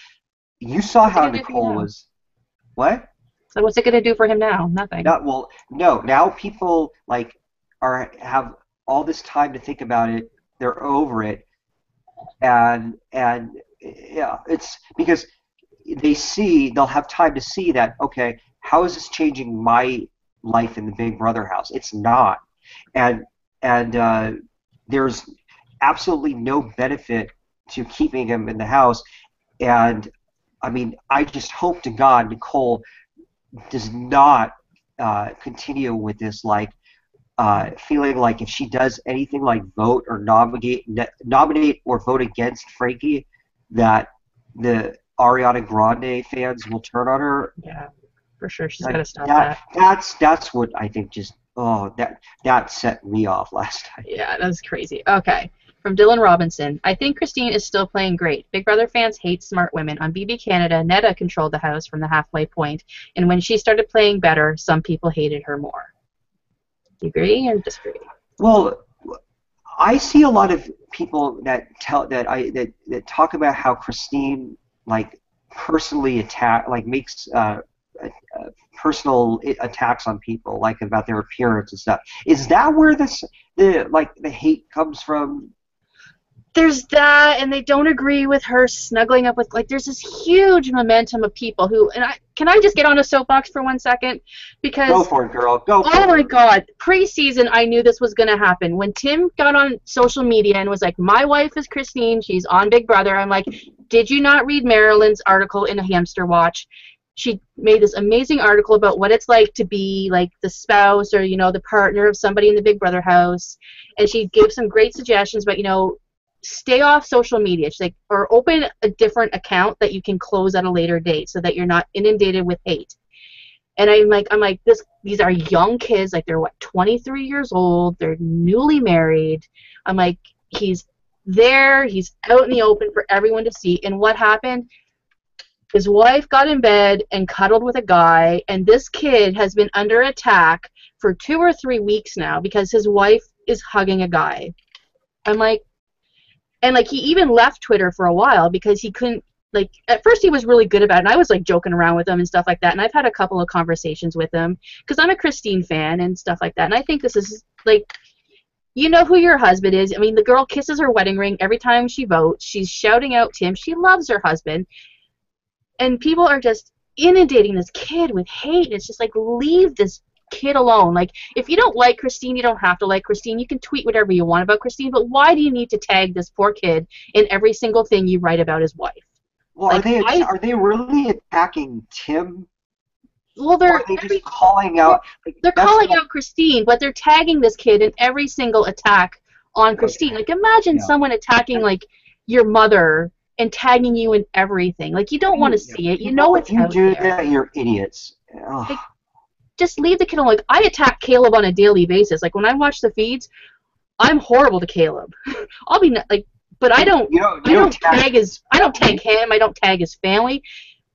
you saw how Nicole was. What? So what's it going to do for him now? Nothing. No. Now people like have all this time to think about it. They're over it, and yeah, it's because they'll have time to see that. Okay, how is this changing my life in the Big Brother house? It's not, and there's absolutely no benefit to keeping him in the house. And I mean, I just hope to God Nicole does not continue with this, like feeling like if she does anything like vote or nominate or vote against Frankie, that the Ariana Grande fans will turn on her. Yeah, for sure. She's got to stop that. That's what I think. Just that set me off last night. Yeah, that's crazy. Okay. From Dylan Robinson, I think Christine is still playing great. Big Brother fans hate smart women. On BB Canada, Netta controlled the house from the halfway point, and when she started playing better, some people hated her more. Do you agree or disagree? Well, I see a lot of people that talk about how Christine like personally makes personal attacks on people, like about their appearance and stuff. Is that where the hate comes from? There's that, and they don't agree with her snuggling up with, like, there's this huge momentum of people who, and can I just get on a soapbox for 1 second? Because go for it, girl. Go for it. Oh my God, pre-season I knew this was going to happen. When Tim got on social media and was like, my wife is Christine, she's on Big Brother, I'm like, did you not read Marilyn's article in a Hamster Watch? she made this amazing article about what it's like to be like the spouse or, you know, the partner of somebody in the Big Brother house. And she gave some great suggestions about, you know, stay off social media. She's like, or open a different account that you can close at a later date so that you're not inundated with hate. And I'm like, these are young kids, like they're what, 23 years old, they're newly married. I'm like, he's there, he's out in the open for everyone to see. And what happened? His wife got in bed and cuddled with a guy, and this kid has been under attack for 2 or 3 weeks now because his wife is hugging a guy. I'm like, and like he even left Twitter for a while because he couldn't, like, at first he was really good about it, and I was like joking around with him and stuff like that, and I've had a couple of conversations with him because I'm a Christine fan and stuff like that, and I think this is like, you know who your husband is. I mean, the girl kisses her wedding ring every time she votes. She's shouting out to him. She loves her husband. And people are just inundating this kid with hate. It's just like, leave this kid alone. Like, if you don't like Christine, you don't have to like Christine. You can tweet whatever you want about Christine, but why do you need to tag this poor kid in every single thing you write about his wife? Well, like, are they really attacking Tim? Well, or are they just calling out? Like, they're calling out Christine, but they're tagging this kid in every single attack on Christine. Like, imagine someone attacking like your mother and tagging you in everything. Like, you don't want to see it. You know it's out there. If you do that, you're idiots. Like, just leave the kid alone. Like, I attack Caleb on a daily basis. Like, when I watch the feeds, I'm horrible to Caleb. I'll be like, but I don't tag him. I don't tag his family.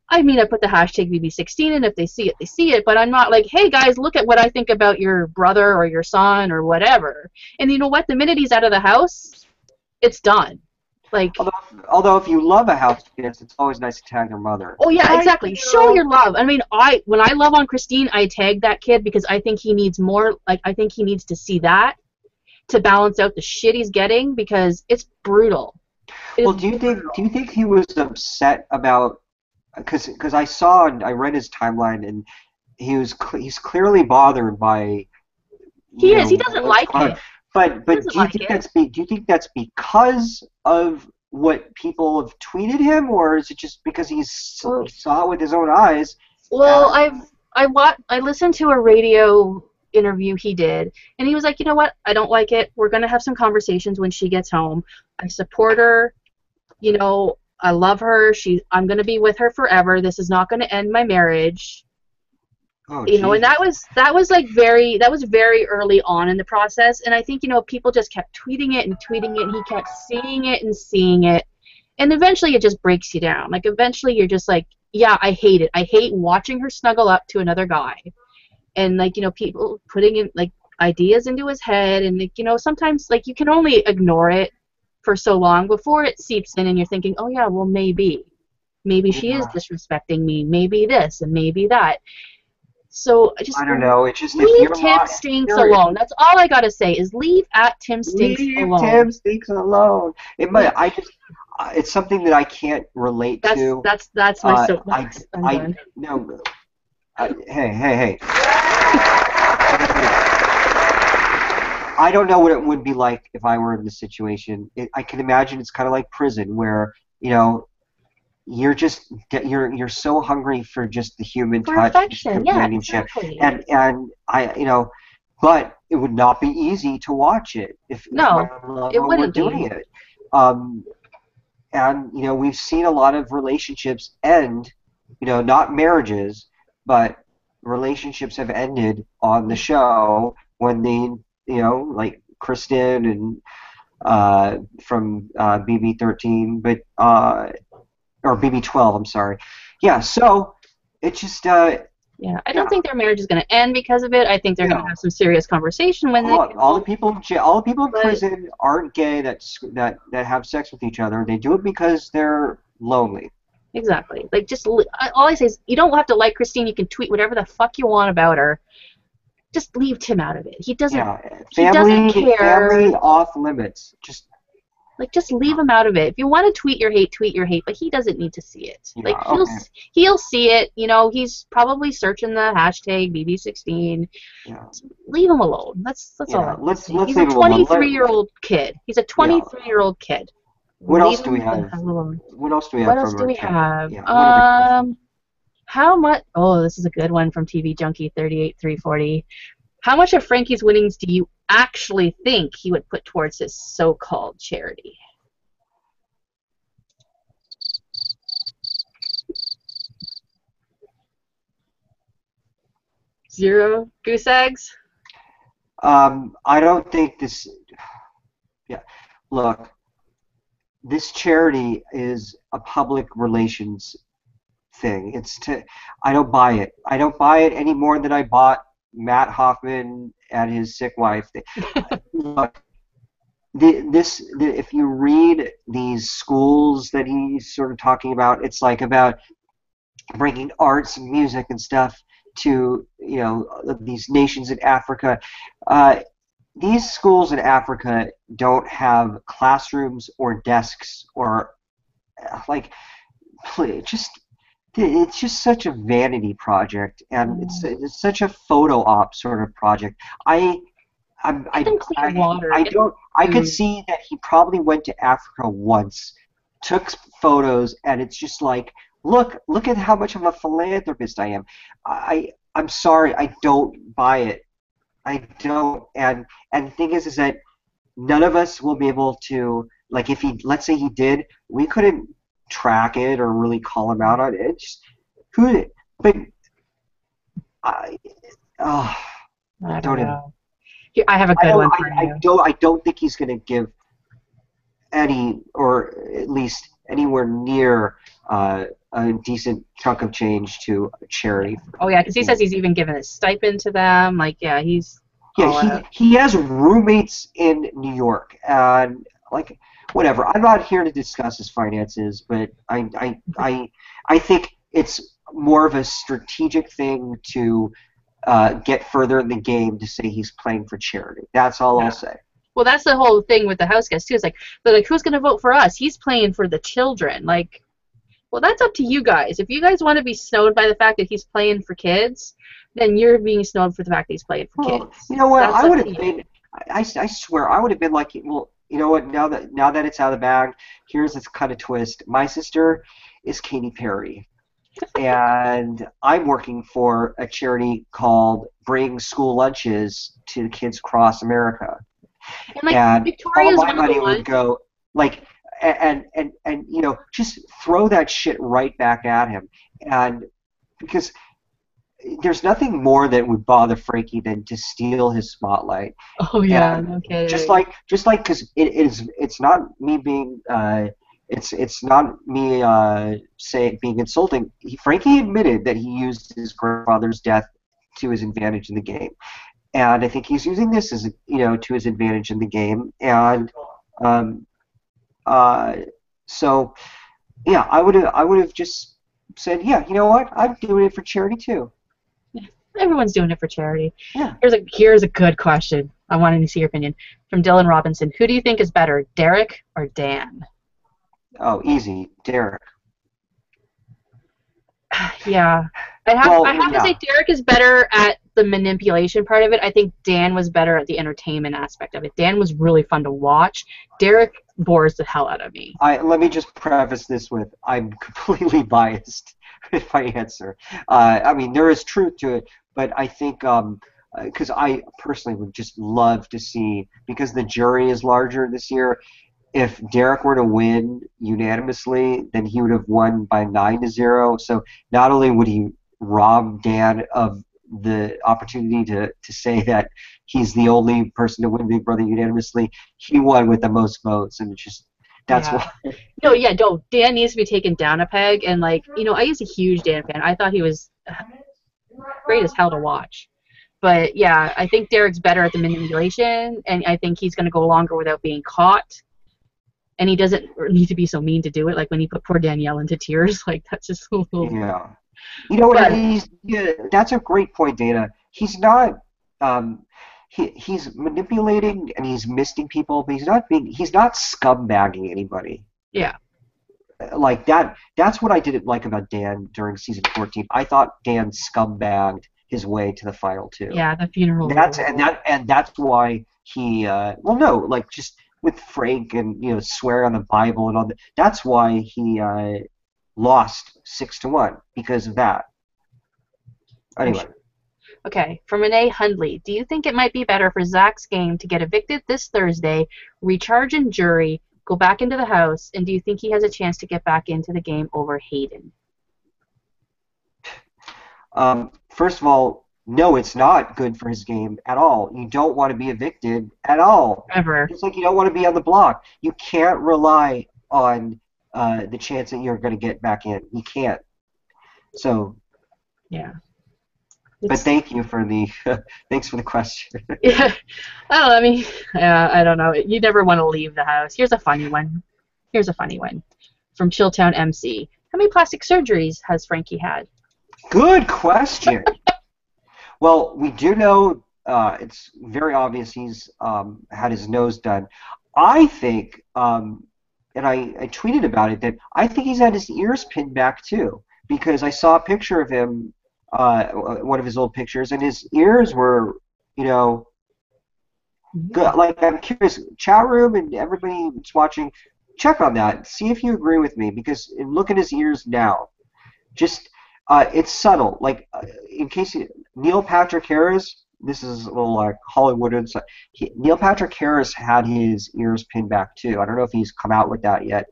I mean, I put the hashtag BB16, and if they see it, they see it. But I'm not like, hey guys, look at what I think about your brother or your son or whatever. And you know what? The minute he's out of the house, it's done. Like, although if you love a house guest, it's always nice to tag their mother. Oh yeah, exactly. Show your love. I mean, when I love on Christine, I tag that kid because I think he needs more. Like, I think he needs to see that to balance out the shit he's getting, because it's brutal. Well, do you think he was upset about? Because I read his timeline, and he's clearly bothered by. He doesn't like it. But do you think that's because of what people have tweeted him, or is it just because he saw it with his own eyes? Well, I listened to a radio interview he did, and he was like, you know what? I don't like it. We're gonna have some conversations when she gets home. I support her. You know, I love her. I'm gonna be with her forever. This is not gonna end my marriage. Oh, you know, and that was very early on in the process, and I think, you know, people just kept tweeting it, and he kept seeing it and seeing it, and eventually it just breaks you down. Like, eventually you're just like, yeah, I hate it. I hate watching her snuggle up to another guy, and like, you know, people putting in like ideas into his head, and like, you know, sometimes like you can only ignore it for so long before it seeps in, and you're thinking, oh yeah, well maybe she is disrespecting me, maybe this and maybe that. So I don't know. It's just leave Tim Stinks alone. That's all I gotta say is leave Tim Stinks alone. Leave Tim Stinks alone. It's something that I can't relate to. That's my soapbox. Hey. I don't know what it would be like if I were in this situation. I can imagine it's kind of like prison, where, you know, you're so hungry for just the human touch, companionship, and I, you know, but it would not be easy to watch it if it wouldn't be doing it. And you know, we've seen a lot of relationships end, you know, not marriages, but relationships have ended on the show when they, you know, like Kristen and from BB13, but or BB12, I'm sorry. Yeah, so it's just yeah, I don't think their marriage is going to end because of it. I think they're going to have some serious conversation when all the people in prison aren't gay that have sex with each other. They do it because they're lonely. Exactly. Like, just all I say is, you don't have to like Christine. You can tweet whatever the fuck you want about her. Just leave Tim out of it. He doesn't. He doesn't care. Family off limits. Just leave him out of it. If you want to tweet your hate, but he doesn't need to see it. Yeah, like, he'll see it. You know, he's probably searching the hashtag BB16. Yeah. So leave him alone. That's all. Let's he's a 23-year-old kid. He's a 23-year-old kid. What else do we have? What else do we have? How much? Oh, this is a good one from TV Junkie 38340. How much of Frankie's winnings do you actually think he would put towards his so-called charity? Zero goose eggs? I don't think this. Yeah, look, this charity is a public relations thing. It's to. I don't buy it. I don't buy it any more than I bought Matt Hoffman and his sick wife. Look, if you read these schools that he's sort of talking about, it's like about bringing arts and music and stuff to these nations in Africa. These schools in Africa don't have classrooms or desks or like just it's just such a vanity project, and it's such a photo op sort of project. Clean water. I don't. I could see that he probably went to Africa once, took photos, and it's just like, look at how much of a philanthropist I am. I'm sorry, I don't buy it. I don't. And the thing is that none of us will be able to, like, if he, let's say he did, we couldn't track it or really call him out on it. It's just, but I, oh, I don't don't even. know. Here, I have a good one for you. I don't think he's going to give any, or at least anywhere near a decent chunk of change to a charity. Oh yeah, because he says he's even given a stipend to them. Like, yeah, he's. He has roommates in New York, and like, whatever. I'm not here to discuss his finances, but I think it's more of a strategic thing to get further in the game to say he's playing for charity. That's all I'll say. Well, that's the whole thing with the house guests too. It's like, they're like, who's going to vote for us? He's playing for the children. Like, well, that's up to you guys. If you guys want to be snowed by the fact that he's playing for kids, then you're being snowed for the fact that he's playing for kids. You know what? I would have been. I swear, I would have been like, well, you know what? Now that it's out of the bag, here's this kind of twist. My sister is Katy Perry, and I'm working for a charity called Bring School Lunches to the Kids Across America. And like, and Victoria's all my one of the money ones. would go like, and just throw that shit right back at him, and because there's nothing more that would bother Frankie than to steal his spotlight. Oh yeah, And no kidding. just like because it's not me being it's not me being insulting. Frankie admitted that he used his grandfather's death to his advantage in the game, and I think he's using this as to his advantage in the game. And so yeah, I would have just said, yeah, you know what, I'm doing it for charity too. Everyone's doing it for charity. Yeah. Here's a good question. I wanted to see your opinion. From Dylan Robinson. Who do you think is better, Derek or Dan? Oh, easy, Derek. Yeah. I have to say Derek is better at the manipulation part of it. I think Dan was better at the entertainment aspect of it. Dan was really fun to watch. Derek bores the hell out of me. Let me just preface this with, I'm completely biased with my answer. I mean, there is truth to it, but I think because I personally would just love to see, because the jury is larger this year, if Derek were to win unanimously, then he would have won by 9-0. So not only would he rob Dan of the opportunity to say that he's the only person to win Big Brother unanimously, he won with the most votes, and it's just why. No, Dan needs to be taken down a peg, and I was a huge Dan fan. I thought he was great as hell to watch. But yeah, I think Derek's better at the manipulation, and I think he's going to go longer without being caught. And he doesn't need to be so mean to do it. Like when he put poor Danielle into tears, like that's just a little. Yeah. You know what? That's a great point, Dana. He's not. He's manipulating and he's misting people, but he's not scumbagging anybody. Yeah. Like that. That's what I didn't like about Dan during season 14. I thought Dan scumbagged his way to the final two. Yeah, the funeral. That's why he. Just with Frank and swearing on the Bible and all that. That's why he lost 6-1 because of that. Anyway. Okay, from Renee Hundley. Do you think it might be better for Zach's game to get evicted this Thursday, recharge in jury, go back into the house, and do you think he has a chance to get back into the game over Hayden? First of all, no, it's not good for his game at all. You don't want to be evicted at all. Ever. It's like you don't want to be on the block. You can't rely on the chance that you're going to get back in. You can't. So. Yeah. But thank you for the thanks for the question. Yeah. Oh, I mean, I don't know. You never want to leave the house. Here's a funny one. From Chilltown MC. How many plastic surgeries has Frankie had? Good question. Well, we do know it's very obvious he's had his nose done. I think, and I tweeted about it, that I think he's had his ears pinned back too, because I saw a picture of him, one of his old pictures, and his ears were, good. Like, I'm curious, chat room and everybody that's watching, check on that. See if you agree with me, because look at his ears now. Just, it's subtle. Like, in case Neil Patrick Harris, this is a little like Hollywood insight. Neil Patrick Harris had his ears pinned back too. I don't know if he's come out with that yet,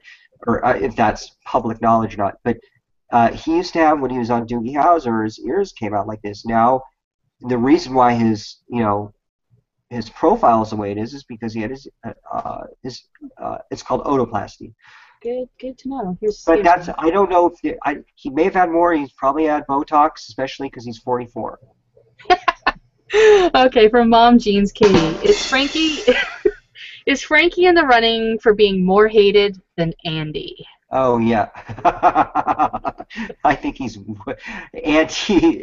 or if that's public knowledge or not. But he used to have, when he was on Doogie Howser, his ears came out like this. Now, the reason why his his profile is the way it is because he had his it's called otoplasty. Good to know. But that's, I don't know if he may have had more. He's probably had Botox, especially because he's 44. Okay, from Mom Jeans Katie, is Frankie in the running for being more hated than Andy? Oh yeah, I think Andy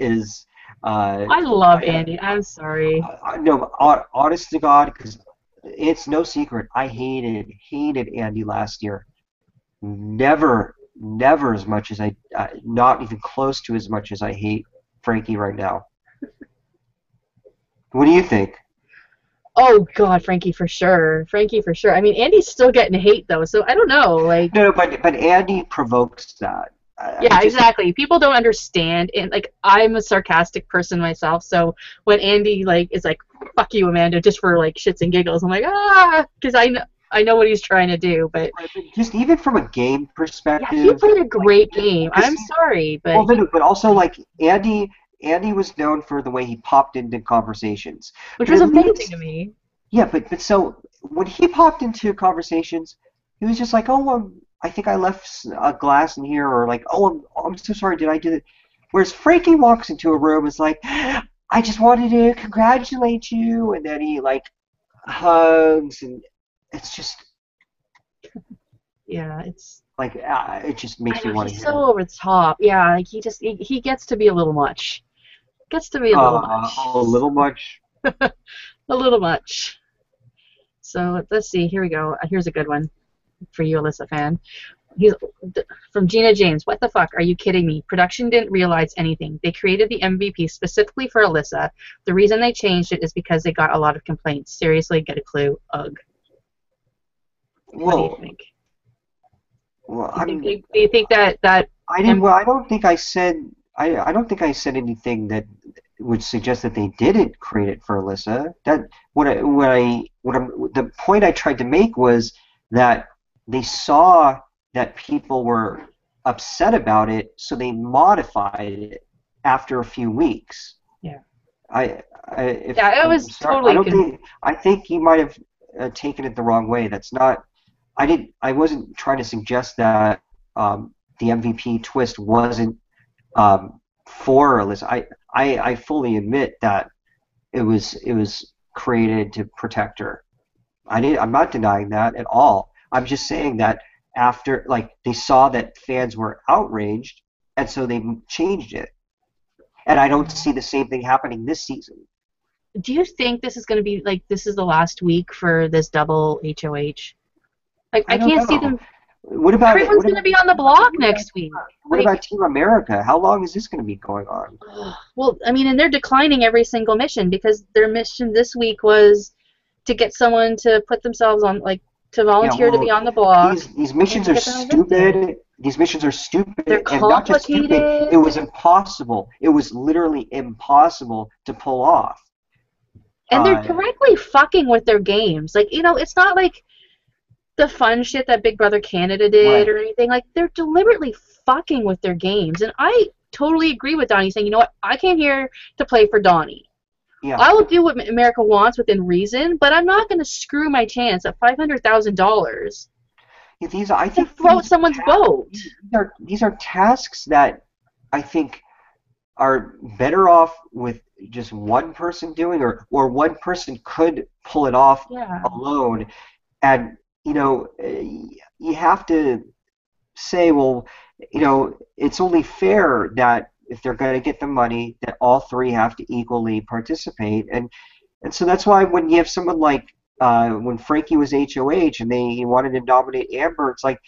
is. I love Andy. I'm sorry. No, honest to God, because it's no secret. I hated Andy last year. Never as much as not even close to as much as I hate Frankie right now. What do you think? Oh God, Frankie for sure. I mean, Andy's still getting hate though, so I don't know. Like, no, but Andy provokes that. Yeah, exactly. People don't understand, and like I'm a sarcastic person myself, so when Andy is like, "Fuck you, Amanda," just for like shits and giggles, I'm like, because I know what he's trying to do, but just even from a game perspective, yeah, he played a great game. I'm sorry, but but also like Andy was known for the way he popped into conversations, which was amazing to me. Yeah, but so when he popped into conversations, he was just like, "Oh, I think I left a glass in here," or like, "Oh, I'm so sorry, did I do that?" Whereas Frankie walks into a room, is like, "I just wanted to congratulate you," and then he like hugs, and it's just, yeah, it's like it just makes me want to. He's so over the top. Yeah, like he gets to be a little much. Gets to be a little much. A little much. A little much. So let's see. Here we go. Here's a good one for you, Alyssa fan. He's from Gina James. What the fuck? Are you kidding me? Production didn't realize anything. They created the MVP specifically for Alyssa. The reason they changed it is because they got a lot of complaints. Seriously, get a clue. Ugh. What do you think? Well, do you think that I didn't. Well, I don't think I said. I don't think I said anything that would suggest that they didn't create it for Alyssa. That the point I tried to make was that they saw that people were upset about it, so they modified it after a few weeks. Yeah. It was totally. I think you might have taken it the wrong way. That's not. I wasn't trying to suggest that the MVP twist wasn't for Alyssa. I fully admit that it was created to protect her. I'm not denying that at all. I'm just saying that after, like, they saw that fans were outraged, and so they changed it. And I don't see the same thing happening this season. Do you think this is going to be, like, this is the last week for this double HOH? Like, I can't see them. What about everyone's going to be on the block next week? What about Team America? How long is this going to be going on? Well, I mean, and they're declining every single mission because their mission this week was to get someone to put themselves on, like, to volunteer to be on the block. These missions are stupid. these missions are stupid, They're and not just stupid, complicated. it was impossible. It was literally impossible to pull off. And they're Uh, directly fucking with their games. Like, you know, it's not like the fun shit that Big Brother Canada did right. or anything. Like, they're deliberately fucking with their games. And I totally agree with Donnie saying, you know what, I came here to play for Donnie. Yeah. I will do what America wants within reason, but I'm not going to screw my chance at $500,000 Yeah, I to think float someone's boat. these are tasks that I think are better off with just one person doing, or one person could pull it off Yeah. alone. And you have to say, well, it's only fair that if they're going to get the money, that all three have to equally participate. And so that's why when you have someone like when Frankie was HOH and he wanted to nominate Amber, it's like,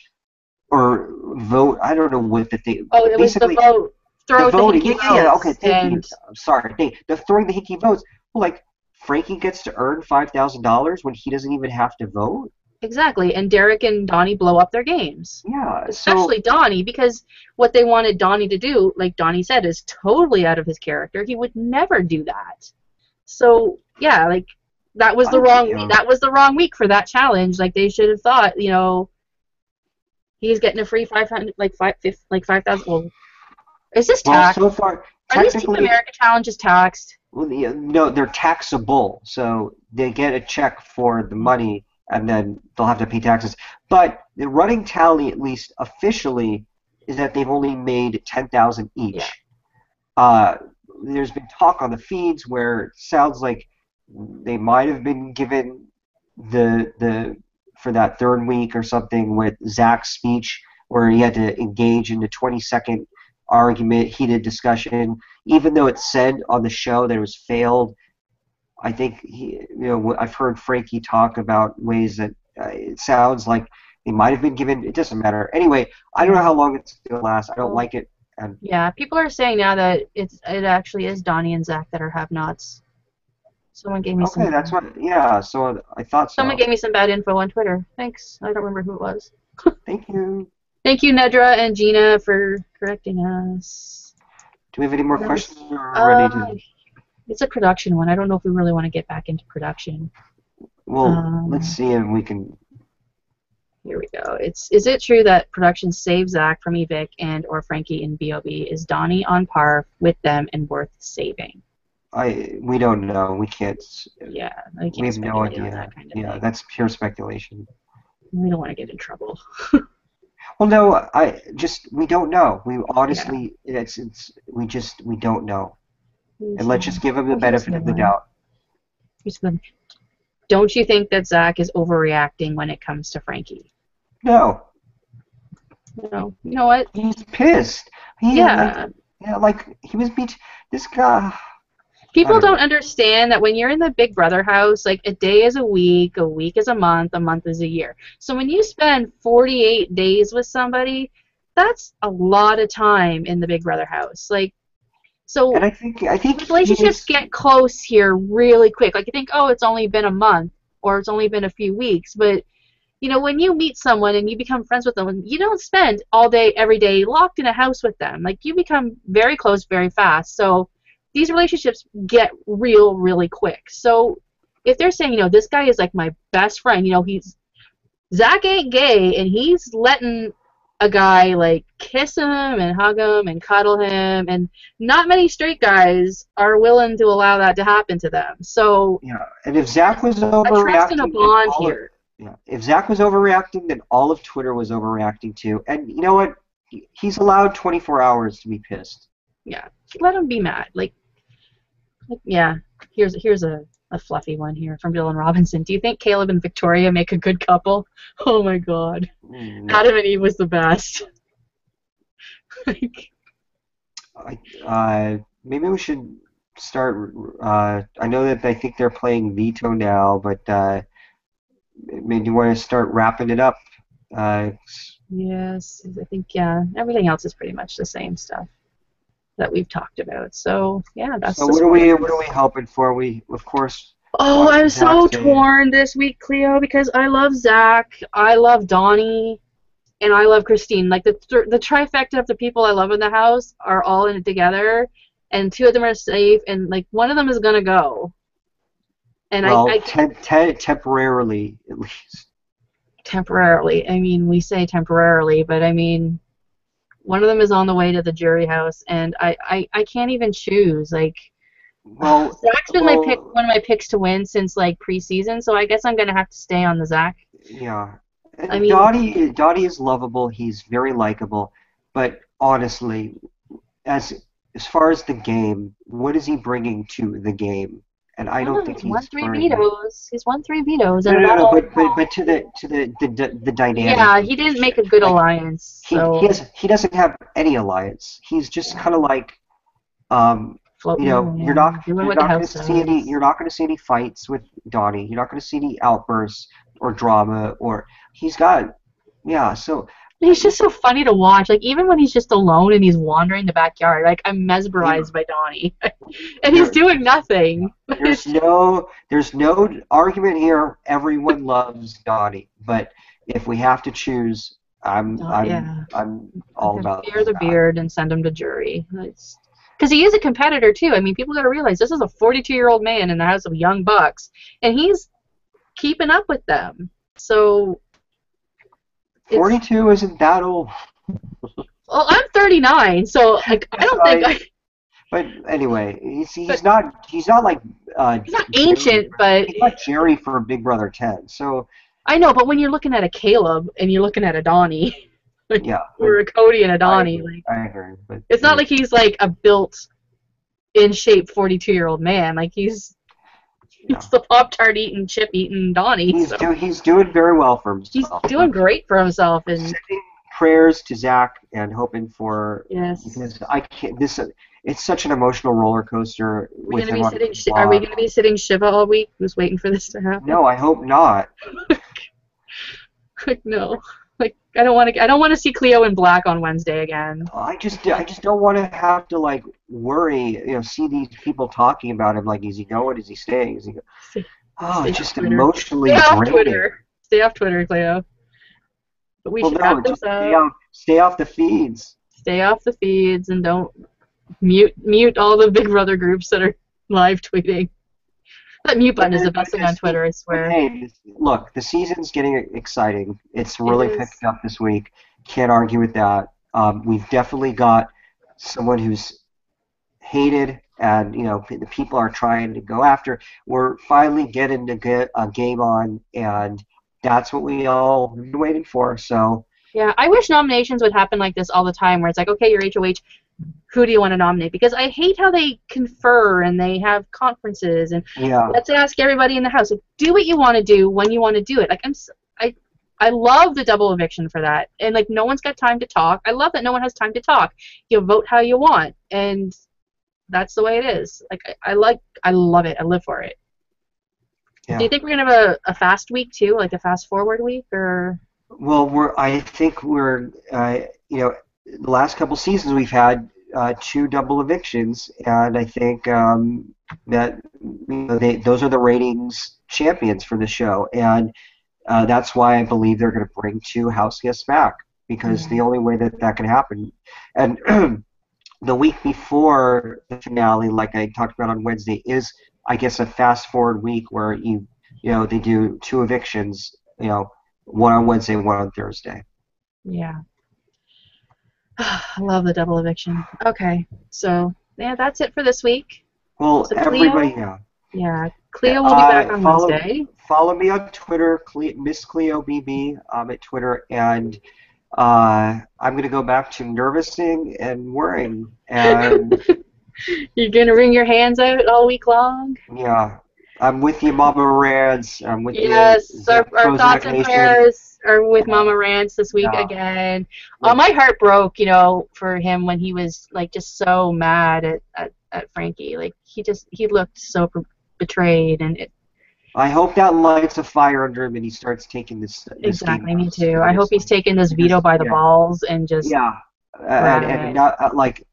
or vote, I don't know what the thing. Oh, it was the Basically, vote. the Throw the voting. hinky Yeah, okay, votes. thank you. And I'm sorry. The throwing the hickey votes. Well, like, Frankie gets to earn $5,000 when he doesn't even have to vote. exactly. And Derek and Donnie blow up their games. Yeah, so Especially Donnie, because what they wanted Donnie to do, like Donnie said, is totally out of his character. He would never do that. So yeah, like that was the wrong week for that challenge. Like they should have thought, you know, he's getting a free 500, like 5,000. Well, is this well, taxed? so far, Are these Team technically, America challenges taxed? well, no, they're taxable, so they get a check for the money, and then they'll have to pay taxes. But the running tally, at least officially, is that they've only made 10,000 each. Yeah. There's been talk on the feeds where it sounds like they might have been given the for that third week or something with Zach's speech where he had to engage in a 20-second argument, heated discussion, even though it said on the show that it was failed. I think I've heard Frankie talk about ways that it sounds like they might have been given. It doesn't matter. Anyway, I don't know how long it's going to last. I don't like it. And yeah, people are saying now that it actually is Donnie and Zach that are have-nots. Someone gave me okay, that's what. Yeah, so I thought so. Someone gave me some bad info on Twitter. Thanks. I don't remember who it was. Thank you. Thank you, Nedra and Gina, for correcting us. Do we have any more questions? Or are we ready to... It's a production one. I don't know if we really want to get back into production. Well, let's see if we can. Here we go. Is it true that production saved Zach from Evic and or Frankie in BOB? Is Donnie on par with them and worth saving? We don't know. We can't. Yeah, I can't we have no idea. That kind of thing. Thing. That's pure speculation. We don't want to get in trouble. Well, no, we don't know. We honestly, we don't know. And let's just give him the benefit of the doubt. Don't you think that Zach is overreacting when it comes to Frankie? No. No. You know what? He's pissed. He was beat. This guy. People don't understand that when you're in the Big Brother house, like a day is a week is a month is a year. So when you spend 48 days with somebody, that's a lot of time in the Big Brother house. Like, so and I think relationships get close here really quick. Like you think, oh, it's only been a month or it's only been a few weeks, but you know, when you meet someone and you become friends with them, you don't spend all day, every day locked in a house with them. Like you become very close very fast. So these relationships get real really quick. So if they're saying, you know, this guy is like my best friend, you know, Zach ain't gay and he's letting a guy like kiss him and hug him and cuddle him, and not many straight guys are willing to allow that to happen to them. So yeah, and if Zach was overreacting, I trust in a bond here. If Zach was overreacting, then all of Twitter was overreacting too. And you know what? He's allowed 24 hours to be pissed. Yeah, let him be mad. Like yeah. Here's a fluffy one here from Dylan Robinson. Do you think Caleb and Victoria make a good couple? Oh my God, Adam and Eve was the best. Maybe we should start. I know that I think they're playing Veto now, but maybe you want to start wrapping it up. Yes, I think everything else is pretty much the same stuff that we've talked about. So yeah, that's. So what are we hoping for? We of course. Oh, I'm so torn this week, Cleo, because I love Zach, I love Donnie, and I love Christine. Like the trifecta of the people I love in the house are all in it together, and two of them are safe, and like one of them is gonna go. And Well, temporarily at least. temporarily. I mean, we say temporarily, but I mean, one of them is on the way to the jury house, and I can't even choose. Like, Well, Zach's been well, one of my picks to win since like preseason, so I guess I'm gonna have to stay on the Zach. yeah. I And mean, Dottie is lovable. He's very likable. But honestly, as as far as the game, what is he bringing to the game? And I I don't don't know. think He's won he's three bringing. vetoes. He's won three vetoes No, and a no, no. battle. But to the dynamic Yeah, of he the didn't show. make a good Like alliance, so he doesn't have any alliance. He's just kind of like um floating around, doing what the house does. you're not going to see any fights with Donnie. You're not going to see any outbursts or drama or he's got yeah. So He's just so funny to watch. Like even when he's just alone and he's wandering the backyard, like I'm you mesmerized by Donnie, and he's there doing nothing. there's no argument here. Everyone loves Donnie, but if we have to choose, Yeah, I'm I'm all gonna about tear the Zach. beard and send him to jury. Because he is a competitor too. I mean, people got to realize this is a 42-year-old man in the house of young bucks, and he's keeping up with them. So it's 42 isn't that old. well, I'm 39, so like I That's don't think right. I. But anyway, But he's not like he's not Jerry. ancient, but He's not Jerry for Big Brother 10. So I know. But when you're looking at a Caleb and you're looking at a Donnie, like yeah, but or a Cody and a I Donnie, agree. like I agree. But it's not like he's like a built in shape 42-year-old man. Like yeah, he's the Pop Tart eating, chip eating Donnie. So he's doing very well for he's himself. doing great for himself. And Sending prayers to Zach and hoping for yes, because I can't this it's such an emotional roller coaster we're with gonna him be on sitting. the Are we block. gonna be sitting Shiva all week? Who's waiting for this to happen? No, I hope not. Like no. Like I don't want to. I don't want to see Cleo in black on Wednesday again. I just don't want to have to like worry, see these people talking about him like is he going, is he staying, is he go Stay, oh, stay it's off just Twitter. Stay emotionally off draining. Twitter. Stay off Twitter, Cleo. But we Well, should wrap no, this just up. stay off the feeds. Stay off the feeds and don't mute all the Big Brother groups that are live tweeting. That mute button is the best thing on Twitter, I But swear. hey, look, the season's getting exciting. It's It really is. picked up this week. Can't argue with that. We've definitely got someone who's hated, and the people are trying to go after. We're finally getting to get a game on, and that's what we all have been waiting for. So Yeah, I wish nominations would happen like this all the time, where it's like, okay, you're HOH, who do you want to nominate? Because I hate how they confer and they have conferences and yeah, let's ask everybody in the house. Like, do what you want to do when you want to do it. Like I love the double eviction for that, and like no one's got time to talk. I love that no one has time to talk. You vote how you want, and that's the way it is. Like I love it. I live for it. Do yeah. you think we're gonna have a fast week too, like a fast forward week, or? Well, I think the last couple seasons we've had two double evictions, and I think that those are the ratings champions for the show, and that's why I believe they're going to bring two house guests back because Yeah. the only way that that can happen, and the week before the finale, like I talked about on Wednesday, is I guess a fast forward week where they do two evictions, one on Wednesday, one on Thursday. Yeah. I love the double eviction. Okay, so yeah, that's it for this week. Well, So everybody, Cleo, yeah, Cleo will be back on follow Wednesday. me on Twitter, Miss Cleo BB at Twitter, and I'm gonna go back to nervousing and worrying, and You're gonna wring your hands out all week long. yeah, I'm with you, Mama Rans. I'm with you, Yes, our thoughts and Nation. prayers are with And, Mama Rance this week yeah, again. with, My heart broke, for him when he was like just so mad at Frankie. Like he looked so betrayed, and I hope that lights a fire under him and he starts taking this game exactly me more too. I hope he's seriously. taking this veto Because by the yeah, balls and just yeah, grabbing and it. not like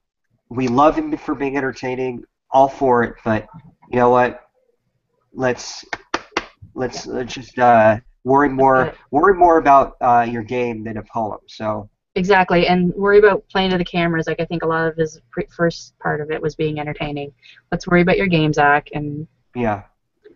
we love him for being entertaining, all for it. But you know what? Let's just worry more about your game than a poem. So Exactly, and worry about playing to the cameras. Like I think a lot of his first part of it was being entertaining. Let's worry about your game, Zach, and yeah,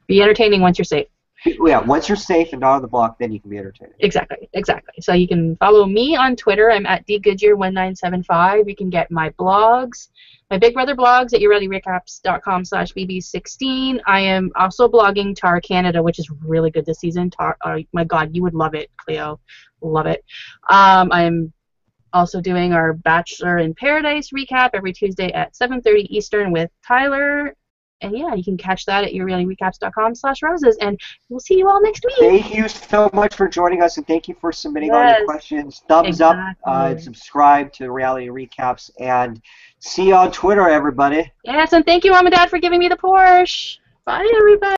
be entertaining once you're safe. yeah. Once you're safe and not on the block, then you can be entertaining. Exactly, exactly. So you can follow me on Twitter. I'm at dgoodyear1975. You can get my blogs, my Big Brother blogs at yourreallyrecaps.com/bb16. I am also blogging Tar Canada, which is really good this season. Tar, oh my God, you would love it, Cleo. Love it. I'm also doing our Bachelor in Paradise recap every Tuesday at 7:30 Eastern with Tyler. And yeah, you can catch that at yourreallyrecaps.com/roses. And we'll see you all next week. Thank you so much for joining us, and thank you for submitting all your Yes, questions. Thumbs up, exactly. subscribe to Reality Recaps, and see you on Twitter, everybody. Yes, and thank you, Mom and Dad, for giving me the Porsche. Bye, everybody.